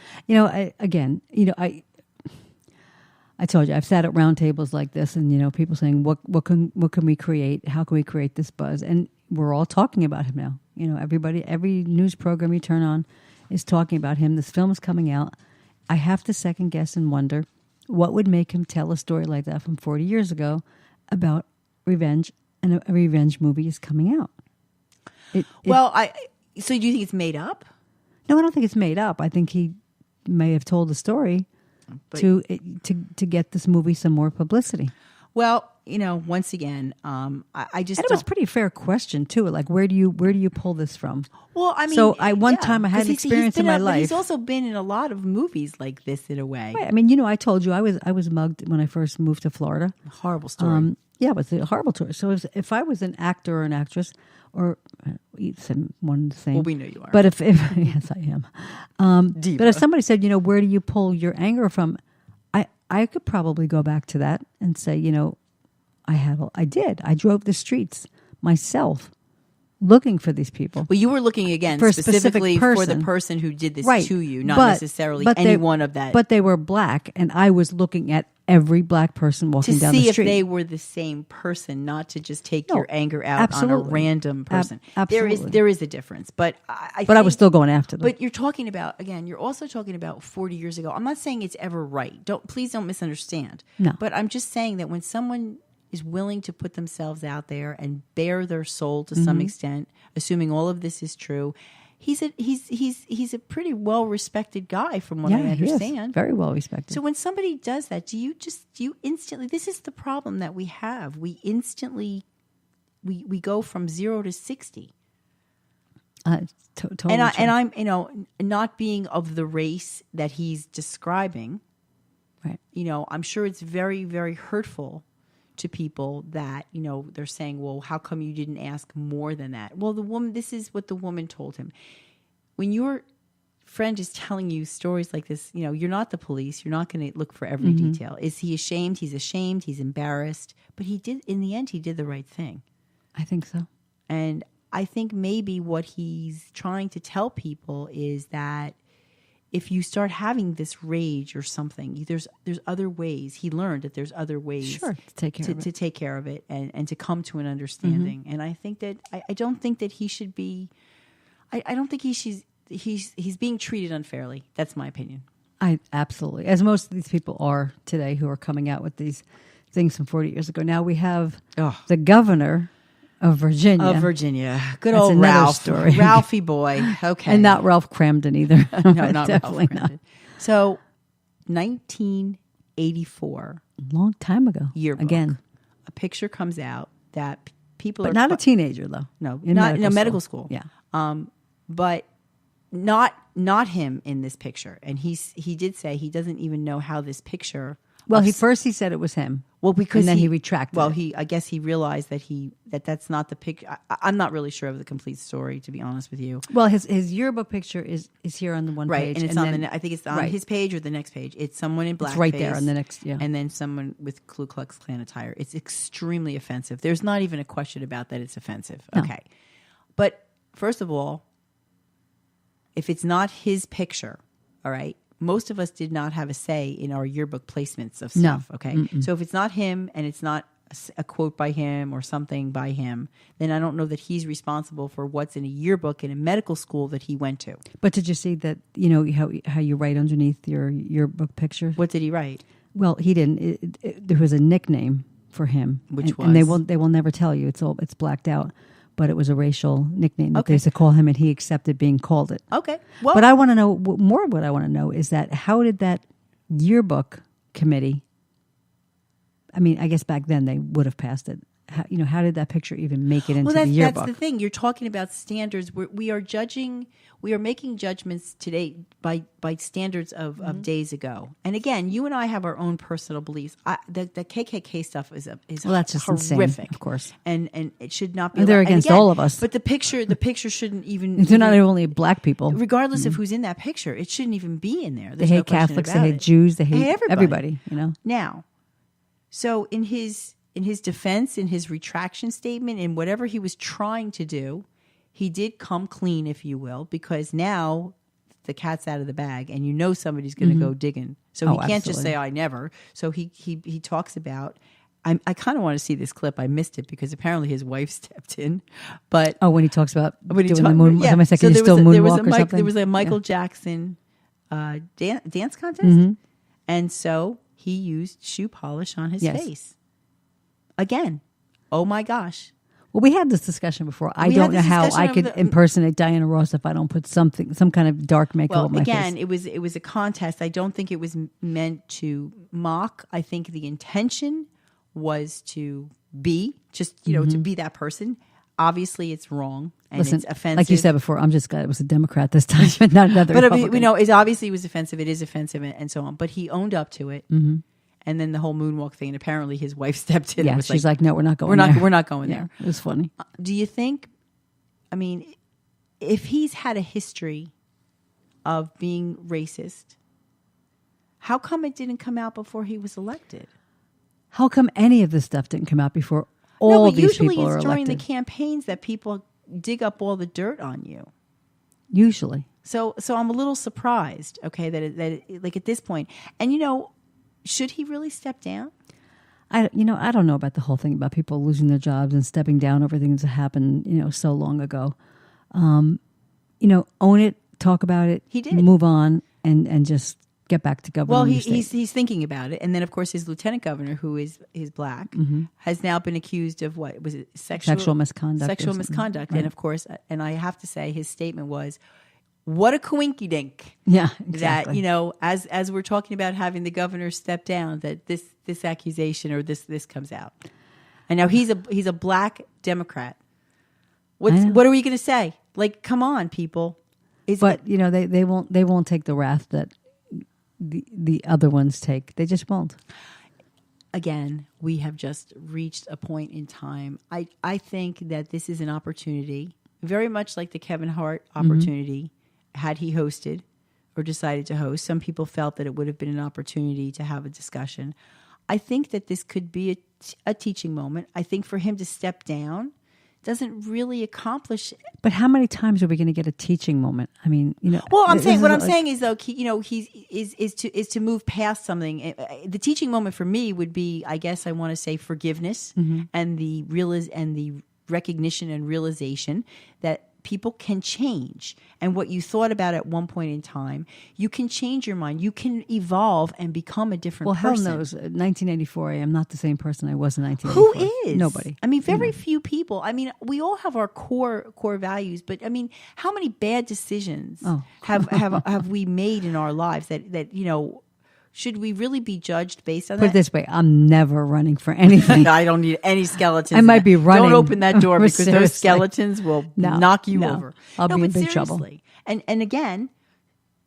I told you I've sat at round tables like this, and people saying what can we create? How can we create this buzz? And we're all talking about him now. Every news program you turn on is talking about him. This film is coming out. I have to second guess and wonder what would make him tell a story like that from 40 years ago about revenge, and a revenge movie is coming out. So do you think it's made up? No, I don't think it's made up. I think he may have told the story to get this movie some more publicity. Well, once again, I just and it was a pretty fair question too. Like, where do you pull this from? Well, I mean, so one time I had an experience in my life. He's also been in a lot of movies like this in a way. Right. I mean, I told you I was mugged when I first moved to Florida. Horrible story. Yeah, it was a horrible story. So if I was an actor or an actress, or one and the same. Well, we know you are. But if yes, I am. But if somebody said, where do you pull your anger from? I could probably go back to that and say, I drove the streets myself looking for these people. Well, you were looking again for specifically for the person who did this to you, not necessarily anyone of that. But they were black, and I was looking at every black person walking down the street. To see if they were the same person, not to just take your anger out on a random person. Absolutely. There is a difference. But I was still going after them. But you're talking about, again, you're also talking about 40 years ago. I'm not saying it's ever right. Please don't misunderstand. No. But I'm just saying that when someone is willing to put themselves out there and bare their soul to some extent, assuming all of this is true, he's a pretty well respected guy from what I understand. He is. Very well respected. So when somebody does that, do you instantly, this is the problem that we have. We instantly we go from 0 to 60. Totally and I'm not being of the race that he's describing. Right. I'm sure it's very, very hurtful to people that, they're saying, well, how come you didn't ask more than that? Well, this is what the woman told him. When your friend is telling you stories like this, you're not the police. You're not going to look for every detail. Is he ashamed? He's ashamed. He's embarrassed. But in the end, he did the right thing. I think so. And I think maybe what he's trying to tell people is that if you start having this rage or something, there's other ways. He learned that there's other ways to take care of it and to come to an understanding. And I think that I don't think that he should be. I don't think he's being treated unfairly. That's my opinion. I absolutely, as most of these people are today, who are coming out with these things from 40 years ago. Now we have the governor of Virginia. Good That's old another Ralph. story. Ralphie boy. Okay. And not Ralph Cramden either. No, not definitely Ralph Cramden. So 1984. Long time ago. Yearbook. Again. A picture comes out that people but not a teenager, though. No, not in medical school. Yeah. But not him in this picture. And he did say he doesn't even know how this picture. Well, he said it was him. Well, because and then he retracted. Well, it. I guess he realized that's not the picture. I'm not really sure of the complete story, to be honest with you. Well, his yearbook picture is here on the one right, page, and it's I think it's on his page or the next page. It's someone in blackface. It's right there on the next, yeah. And then someone with Ku Klux Klan attire. It's extremely offensive. There's not even a question about that. It's offensive. No. Okay, but first of all, if it's not his picture, all right. Most of us did not have a say in our yearbook placements of stuff, okay? Mm-mm. So if it's not him and it's not a quote by him or something by him, then I don't know that he's responsible for what's in a yearbook in a medical school that he went to. But did you see that, how you write underneath your yearbook picture? What did he write? Well, he didn't. There was a nickname for him. Which was? And they will never tell you. It's blacked out. But it was a racial nickname that they used to call him, and he accepted being called it. Okay. Well, but I want to know more. What I want to know is that how did that yearbook committee? I mean, I guess back then they would have passed it. how did that picture even make it into Well, the yearbook? that's the thing. You're talking about standards. We are making judgments today by standards of days ago. And again, you and I have our own personal beliefs. The KKK stuff is that's just horrific, insane, of course. And it should not be. They're allowed. against And again, all of us. But the picture shouldn't even. They're not only black people. Regardless of who's in that picture, it shouldn't even be in there. They There's hate no question Catholics. They about hate it. Jews. They hate everybody. everybody. Now, so in his defense, in his retraction statement, in whatever he was trying to do, he did come clean, if you will, because now the cat's out of the bag, and somebody's going to go digging. So he can't just say, "I never." So he talks about. I kind of want to see this clip. I missed it because apparently his wife stepped in. But when he talks about when doing the moon, somebody said, "Can you still moonwalk or something?" There was a Michael Jackson dance contest, and so he used shoe polish on his face. Again, oh my gosh. Well, we had this discussion before. I We don't had know this how discussion I over could the- impersonate Diana Ross if I don't put some kind of dark makeup Well, on my again, face. it was a contest. I don't think it was meant to mock. I think the intention was to be just to be that person. Obviously, it's wrong and Listen, it's offensive. like you said before, I'm just glad it was a Democrat this time, but not another but Republican. we know it obviously was offensive. It is offensive, and so on. But he owned up to it. Mm-hmm. And then the whole moonwalk thing. And apparently, his wife stepped in. Yeah, and was she's like, "No, we're not going. We're not going Yeah, there." it was funny. Do you think? I mean, if he's had a history of being racist, how come it didn't come out before he was elected? How come any of this stuff didn't come out before No, all but these usually people are it's during elected? the campaigns that people dig up all the dirt on you. Usually. So I'm a little surprised. Okay, that like at this point, and should he really step down? I don't know about the whole thing about people losing their jobs and stepping down over things that happened, so long ago. Own it, talk about it. He did. Move on and just get back to governing. Well, your state. he's thinking about it, and then of course his lieutenant governor, who is black, has now been accused of what was it Sexual misconduct or Sexual something. misconduct, Right. and of course, and I have to say, his statement was, "What a coinky dink." Yeah, exactly. That as we're talking about having the governor step down, that this accusation or this comes out, and now he's a black Democrat. What are we going to say? Like, come on, people. But they won't take the wrath that the other ones take. They just won't. Again, we have just reached a point in time. I think that this is an opportunity, very much like the Kevin Hart opportunity, had he hosted or decided to host. Some people felt that it would have been an opportunity to have a discussion. I think that this could be a teaching moment. I think for him to step down doesn't really accomplish. But how many times are we going to get a teaching moment? I mean, Well, I'm this saying is what I'm like- saying is though, is to move past something. The teaching moment for me would be, I guess, I want to say forgiveness and the recognition and realization that people can change, and what you thought about at one point in time, you can change your mind. You can evolve and become a different Well, hell person. knows. 1984, I am not the same person I was in 1984. Who is? Nobody. I mean, very few people. I mean, we all have our core values, but I mean, how many bad decisions have we made in our lives that should we really be judged based on Put it that? this way, I'm never running for anything. I don't need any skeletons. I might be running. Don't open that door because Seriously. those skeletons will No, knock you no. over. I'll be but in big trouble. seriously. And again,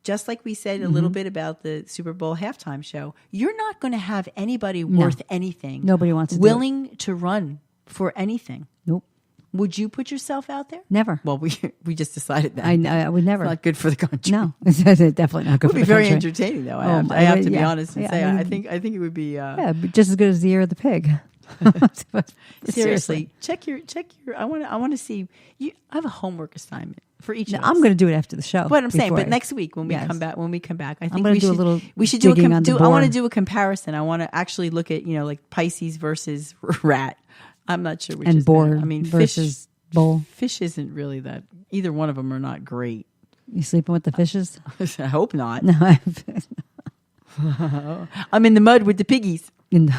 just like we said a Mm-hmm. little bit about the Super Bowl halftime show, you're not going to have anybody worth anything. Nobody wants to do willing to run for anything. Nope. Would you put yourself out there? Never. Well, we just decided that. I would never. It's not good for the country. No, it's definitely not good It would for be the very country. entertaining, though. Oh, I have to be yeah. honest and Yeah, say, I I mean- think it would be. Yeah, but just as good as the year of the pig. Seriously, check your. I want to see. I have a homework assignment for each. No, of us. I'm going to do it after the show. What I'm saying, before but I- next week when we Yes. come back, I think gonna we do a should little we should do a digging on the I want to board. do a comparison. I want to actually look at like Pisces versus rat. I'm not sure which and is boar better. I mean, versus bull. fish isn't really that. Either one of them are not great. You sleeping with the fishes? I hope not. No, I'm in the mud with the piggies. no.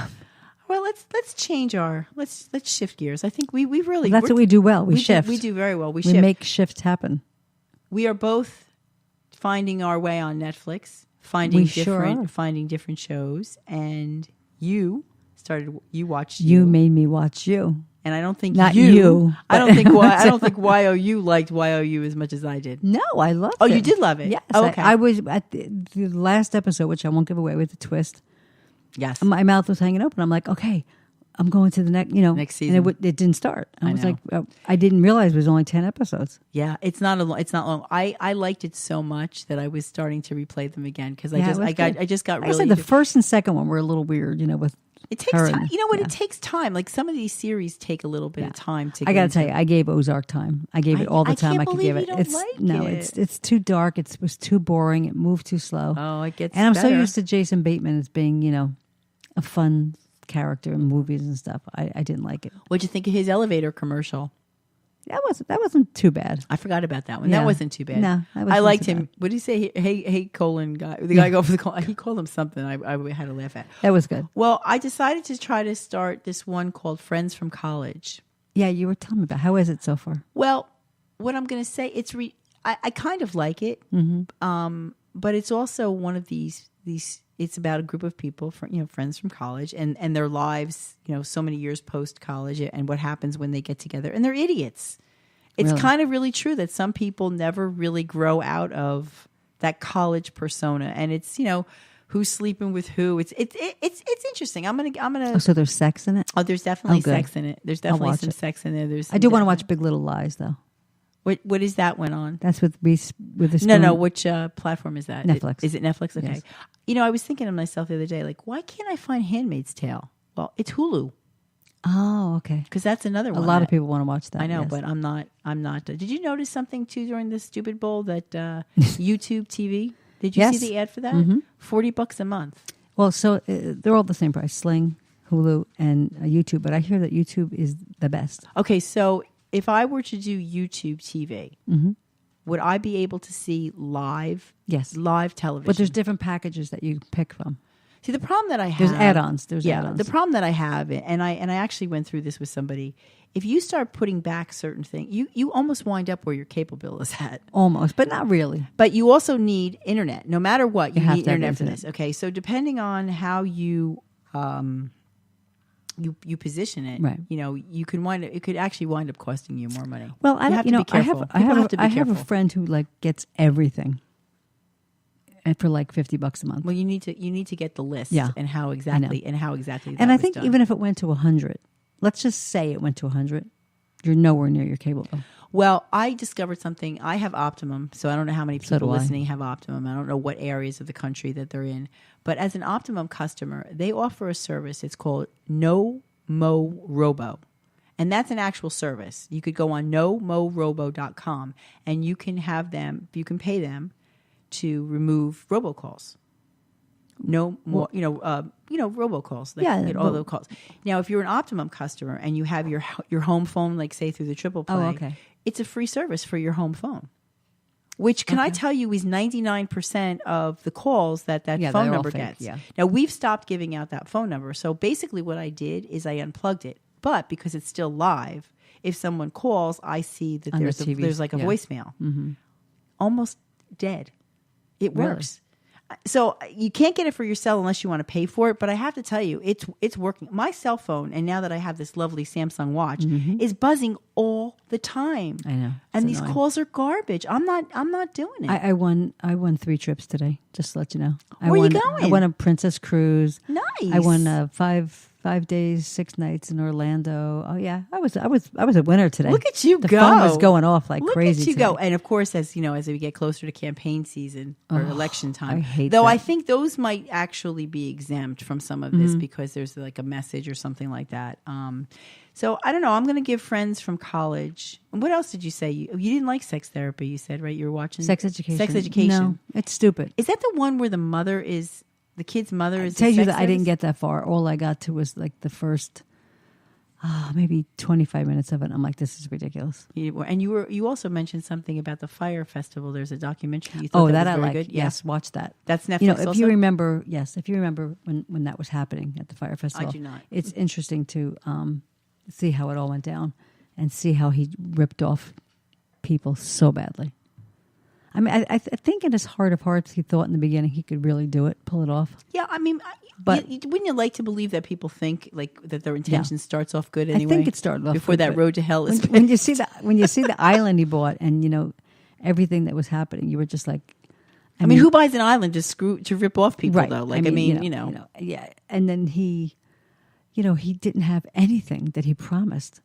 Well, let's change our let's shift gears. I think we really That's what we do well. We shift. We do very well. We We shift. make shifts happen. We are both finding our way on Netflix, finding We sure are. finding different shows, and you watched You made me watch you. and I don't think Not you, I don't think I don't think YOU liked YOU as much as I did. No, I loved it. Oh, you did love it? Yes. Oh, okay. I was at the last episode, which I won't give away with the twist. Yes. My mouth was hanging open. I'm like, okay, I'm going to the next, Next season. And it didn't start. I was know. like, I didn't realize it was only 10 episodes. Yeah, it's not long. I liked it so much that I was starting to replay them again because Yeah, it was I good. just got Like really. I said, the first and second one were a little weird, with it takes her time. and- You know what? yeah. It takes time. Like some of these series take a little bit of time to. I got to tell into. you, I gave Ozark time. I gave it all the I time can't I could believe give you it. don't It's like no, it. it's too dark. It was too boring. It moved too slow. Oh, it gets. and I'm so better. used to Jason Bateman as being, a fun character in movies and stuff. I didn't like it. What'd you think of his elevator commercial? That wasn't too bad. I forgot about that one. Yeah. That wasn't too bad. No, that wasn't I liked too him. bad. What did he say? Hey, colon guy. The guy go for the colon. He called him something. I had to laugh at. That was good. Well, I decided to try to start this one called Friends from College. Yeah, you were telling me about. How is it so far? Well, what I'm going to say, I kind of like it, but it's also one of these. It's about a group of people, friends from college, and their lives, so many years post college, and what happens when they get together, and they're idiots. It's Really? kind of really true that some people never really grow out of that college persona, and it's who's sleeping with who. It's interesting. I'm gonna. Oh, so there's sex in it? Oh, there's definitely Oh, good. sex in it. There's definitely watch some it. sex in there. I do want to watch Big Little Lies, though. What is that one on? That's with Reese with the No. spoon. Which platform is that? Netflix. Is it Netflix? Okay. Yes. I was thinking to myself the other day, like, why can't I find Handmaid's Tale? Well, it's Hulu Oh, okay. because that's another A one. lot of that- people want to watch that. I know, yes. but I'm not. Did you notice something too during this stupid bowl that YouTube TV? Did you Yes. see the ad for that? $40 a month. Well, so they're all the same price: Sling, Hulu, and YouTube. But I hear that YouTube is the best. Okay, so if I were to do YouTube TV, would I be able to see live? Yes. Live television. But there's different packages that you pick from. See, the problem that I have. There's add-ons. There's yeah, add-ons. the problem that I have, and I actually went through this with somebody. If you start putting back certain things, you almost wind up where your cable bill is at. Almost, but not really. But you also need internet. No matter what, you have need to have internet for internet. this. Okay, so depending on how you you position it, Right. you can wind up. It could actually wind up costing you more money. Well, I You don't. have You to know, be careful. I People have to be I have a careful. friend who gets everything, and for like $50 a month. Well, you need to get the list, Yeah. and how exactly that And I was think done. even if it went to 100, let's just say it went to 100, you're nowhere near your cable bill. Well, I discovered something. I have Optimum, so I don't know how many So people do I. listening have Optimum. I don't know what areas of the country that they're in. But as an Optimum customer, they offer a service. It's called No Mo Robo. And that's an actual service. You could go on nomorobo.com and you can pay them to remove robocalls. No more, robocalls. Like, Yeah, all those calls. Now, if you're an Optimum customer and you have your home phone, like say through the Triple Play, okay. it's a free service for your home phone. Which can I tell you is 99% of the calls that Yeah, phone they're all number fake, gets. yeah. Now we've stopped giving out that phone number. So basically, what I did is I unplugged it. But because it's still live, if someone calls, I see that On the there's TV, like a yeah. voicemail. Almost dead. It Really? works. So you can't get it for your cell unless you want to pay for it. But I have to tell you, it's working. My cell phone, and now that I have this lovely Samsung watch, is buzzing all the time. I know. And It's these annoying. calls are garbage. I'm not doing it. I won 3 trips today, just to let you know. Where are you I going? won a Princess Cruise. Nice. I won 5 days, 6 nights in Orlando. Oh yeah, I was a winner today. Look at you the go. phone was going off like Look crazy. at you today. go. And of course, as we get closer to campaign season or election time, I hate though that. I think those might actually be exempt from some of this because there's like a message or something like that. So I don't know. I'm going to give Friends from College. And what else did you say? You didn't like Sex Therapy. You said, right? You were watching Sex Education. Sex Education. No, it's stupid. Is that the one where the kid's mother is? I tell a you sex that I didn't therapist? get that far. All I got to was like the first, maybe 25 minutes of it. I'm like, this is ridiculous. And you also mentioned something about the Fire Festival. There's a documentary. You thought Oh, that was I very like. good? Yeah. Yes, watch that. That's Netflix. You know, if also? you remember, when that was happening at the Fire Festival, do not. It's interesting to see how it all went down and see how he ripped off people so badly. I mean, I think in his heart of hearts, he thought in the beginning he could really do it, pull it off. Yeah, I mean, But- wouldn't you like to believe that people think like that their intention starts off good anyway? I think it started off before good, that but road to hell is when you see the island he bought, and everything that was happening, you were just like, I mean, who buys an island to rip off people right? though? Like, I mean, yeah. And then he didn't have anything that he promised.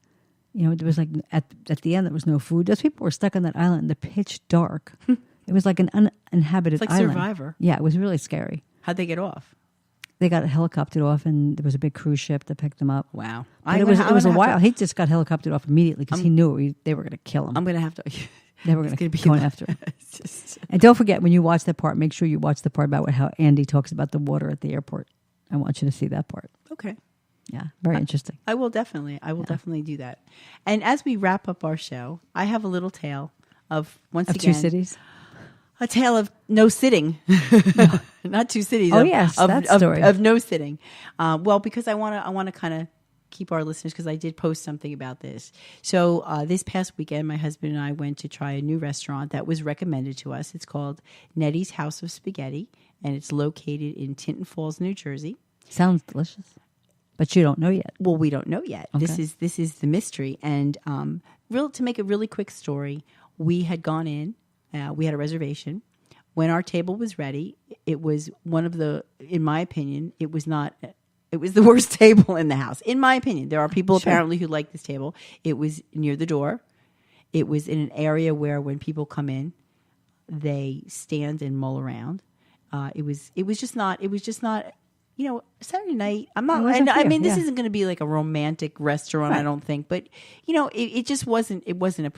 There was like at the end there was no food. Those people were stuck on that island in the pitch dark. It was like an uninhabited It's like island. Survivor. Yeah, it was really scary. How'd they get off? They got helicoptered off, and there was a big cruise ship that picked them up. Wow, But it was a while. He just got helicoptered off immediately because he knew they were going to kill him. I'm going to have to. They were going to be be going after him. And don't forget, when you watch that part, make sure you watch the part about how Andy talks about the water at the airport. I want you to see that part. Okay. Yeah, very interesting. I will definitely do that. And as we wrap up our show, I have a little tale of Of again two cities. a tale of no sitting, not two cities. Oh, of, yes, of, that of, story. of no sitting. Well, because I want to kind of keep our listeners, because I did post something about this. So this past weekend, my husband and I went to try a new restaurant that was recommended to us. It's called Nettie's House of Spaghetti, and it's located in Tinton Falls, New Jersey. Sounds delicious, but you don't know yet. Well, we don't know yet. Okay. This is the mystery. And to make a really quick story, we had gone in. We had a reservation. When our table was ready, it was one of the, in my opinion, it was the worst table in the house. In my opinion, there are people apparently who like this table. It was near the door. It was in an area where when people come in, they stand and mull around. It was just not. Saturday night. I'm not. wasn't I fair, mean, this yeah. isn't going to be like a romantic restaurant. Right. I don't think. But it just wasn't. It wasn't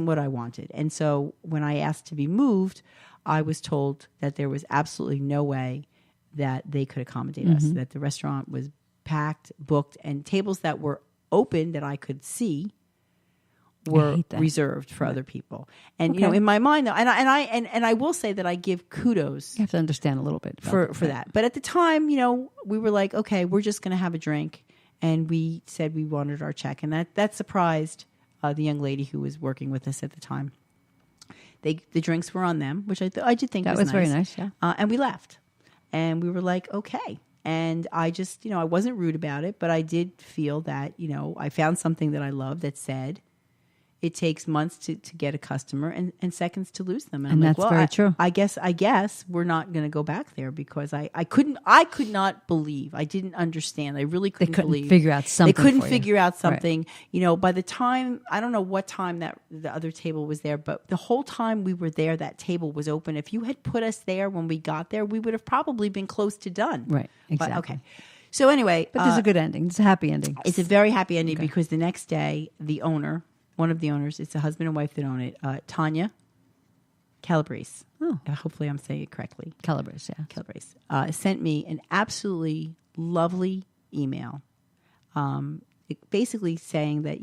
what I wanted. And so when I asked to be moved, I was told that there was absolutely no way that they could accommodate us. That the restaurant was packed, booked, and tables that were open that I could see were hate that. reserved for other people. And Okay. in my mind, though, and I will say that I give kudos You have to understand a little bit for about that. But at the time, we were like, okay, we're just going to have a drink, and we said we wanted our check, and that surprised the young lady who was working with us at the time. The drinks were on them, which I did think That was was very nice, yeah. And we left, and we were like, okay. And I just, I wasn't rude about it, but I did feel that, I found something that I loved that said, it takes months to get a customer and seconds to lose them. And I'm that's like, very true. I guess we're not going to go back there because I could not believe. I didn't understand. I really couldn't believe. figure out something They couldn't for you. figure out Right. something. By the time, I don't know what time that the other table was there, but the whole time we were there, that table was open. If you had put us there when we got there, we would have probably been close to done. Right, But, exactly. okay. So anyway. But there's a good ending. It's a happy ending. It's a very happy ending because the next day, one of the owners, it's a husband and wife that own it, Tanya Calabrese. Oh. Hopefully I'm saying it correctly. Calabrese, yeah. Calabrese. Sent me an absolutely lovely email, basically saying that,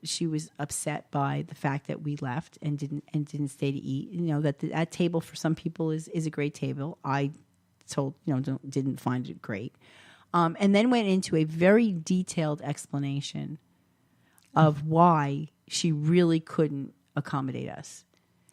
she was upset by the fact that we left and didn't stay to eat. That table for some people is a great table. I didn't find it great. And then went into a very detailed explanation of why she really couldn't accommodate us.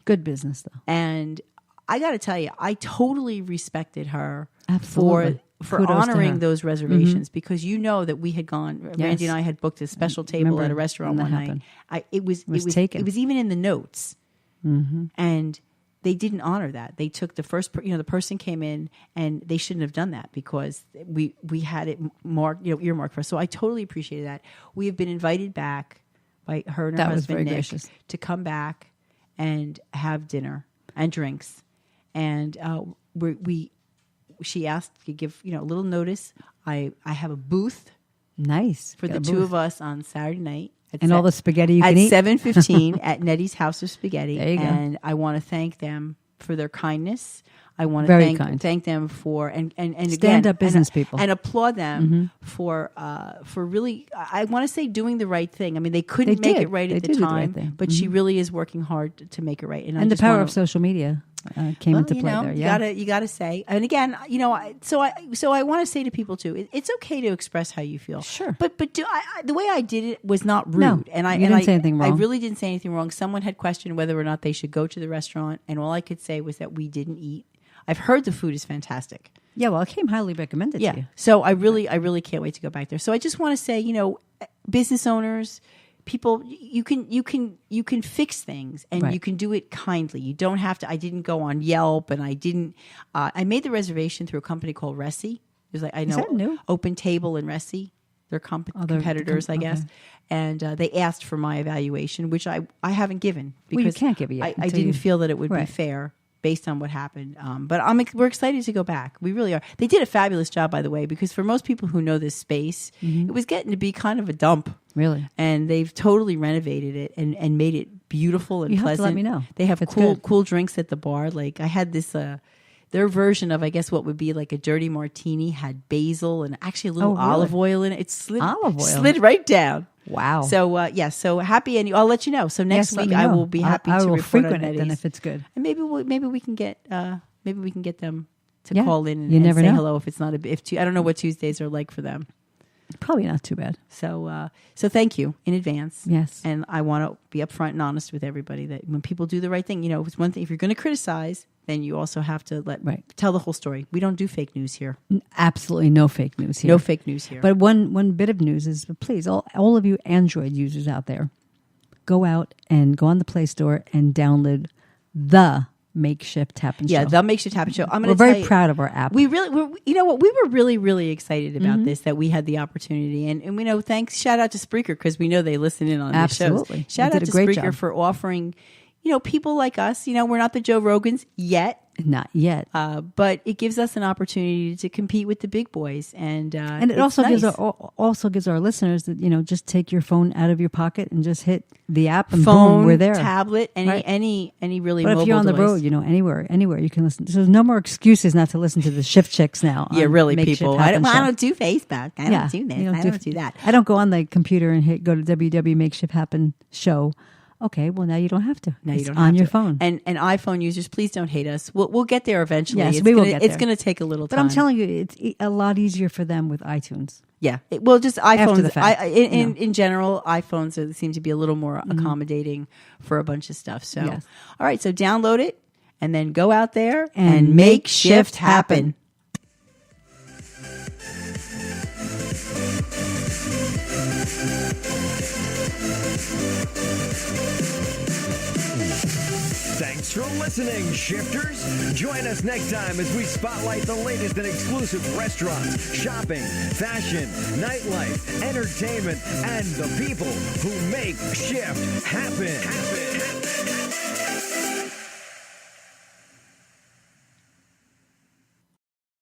Good business, though. And I got to tell you, I totally respected her Absolutely. for Kudos to honoring her. those reservations because that we had gone. Yes. Randy and I had booked a special table remember at a restaurant when one that night. happened. It was taken. It was even in the notes, and they didn't honor that. They took the first, the person came in, and they shouldn't have done that because we had it marked, earmarked for us. So I totally appreciated that. We have been invited back by her and her That was husband very Nick gracious. to come back and have dinner and drinks, and she asked to give a little notice. I have a booth Nice. for Got the a two booth. of us on Saturday night. And all the spaghetti you at can eat. 7:15 at Nettie's House of Spaghetti. There you go. And I want to thank them for their kindness. I want Very to kind. thank them for and again, Stand-up business people. and applaud them for really. I want to say doing the right thing. I mean, they couldn't They make did. it right They at the did do the right time, thing. but she really is working hard to make it right. I And the just power wanna- of social media came into play there. Yeah. you gotta say, and again, so I want to say to people too, it's okay to express how you feel. Sure. but the way I did it was not rude, No, and I you didn't say anything I wrong. really didn't say anything wrong. Someone had questioned whether or not they should go to the restaurant, and all I could say was that we didn't eat. I've heard the food is fantastic. Yeah, well, it came highly recommended to you. So I really can't wait to go back there. So I just want to say, business owners, people, you can fix things, and Right. you can do it kindly. You don't have to. I didn't go on Yelp, and I didn't. I made the reservation through a company called Ressi. It was like I know that new? Open Table and Ressi. They're competitors, I guess. okay. And they asked for my evaluation, which I haven't given Well, you because can't give it yet I until didn't you- feel that it would be Right. fair based on what happened. But we're excited to go back. We really are. They did a fabulous job, by the way, because for most people who know this space, it was getting to be kind of a dump. Really? And they've totally renovated it and made it beautiful and You have to pleasant. let me know They have if it's cool good. drinks at the bar. Like I had this their version of, I guess, what would be like a dirty martini had basil and actually a little Oh, really? olive oil in it. It slid Olive oil? slid right down. Wow. So so happy, and I'll let you know. So next Yes, let week me I know. will be happy I to will report on frequent it then Eddie's. if it's good. And maybe we can get them to Yeah, call in and, you and never say know. hello if it's not I don't know what Tuesdays are like for them. Probably not too bad. So thank you in advance. Yes. And I want to be upfront and honest with everybody that when people do the right thing, it's one thing. If you're going to criticize, then you also have to tell the whole story. We don't do fake news here. Absolutely no fake news here. No fake news here. But one bit of news is, please, all of you Android users out there, go out and go on the Play Store and download the Makeshift Happen Show. the Makeshift Happen Show. I'm going We're to tell very you, proud of our app. we were really excited about this, that we had the opportunity, and we know. Shout out to Spreaker because we know they listen in on these shows. Absolutely. Shout They out did to a great Spreaker job. for offering, people like us. We're not the Joe Rogans yet. Not yet. But it gives us an opportunity to compete with the big boys, and And it it's also nice. gives our listeners that just take your phone out of your pocket and just hit the app and phone, boom, we're there. tablet, Right. any really. But mobile if you're on the device. road, anywhere you can listen. So there's no more excuses not to listen to the Shift Chicks now. Yeah, on really, Makeshift people. Happen I Show. don't do Facebook. I don't do this. you I don't do that. I don't go on the computer and go to www Makeshift Happen Show. Okay, well now you don't have to. Now It's you don't on have your to. phone. And iPhone users, please don't hate us. We'll get there eventually. Yes, it's we will gonna, get It's there. going to take a little But time. I'm telling you, it's a lot easier for them with iTunes. Yeah. Just iPhones. the fact, In general, iPhones seem to be a little more accommodating for a bunch of stuff. So, Yes. all right. So download it and then go out there And and make make shift happen. Thanks for listening, Shifters. Join us next time as we spotlight the latest in exclusive restaurants, shopping, fashion, nightlife, entertainment, and the people who make Shift happen.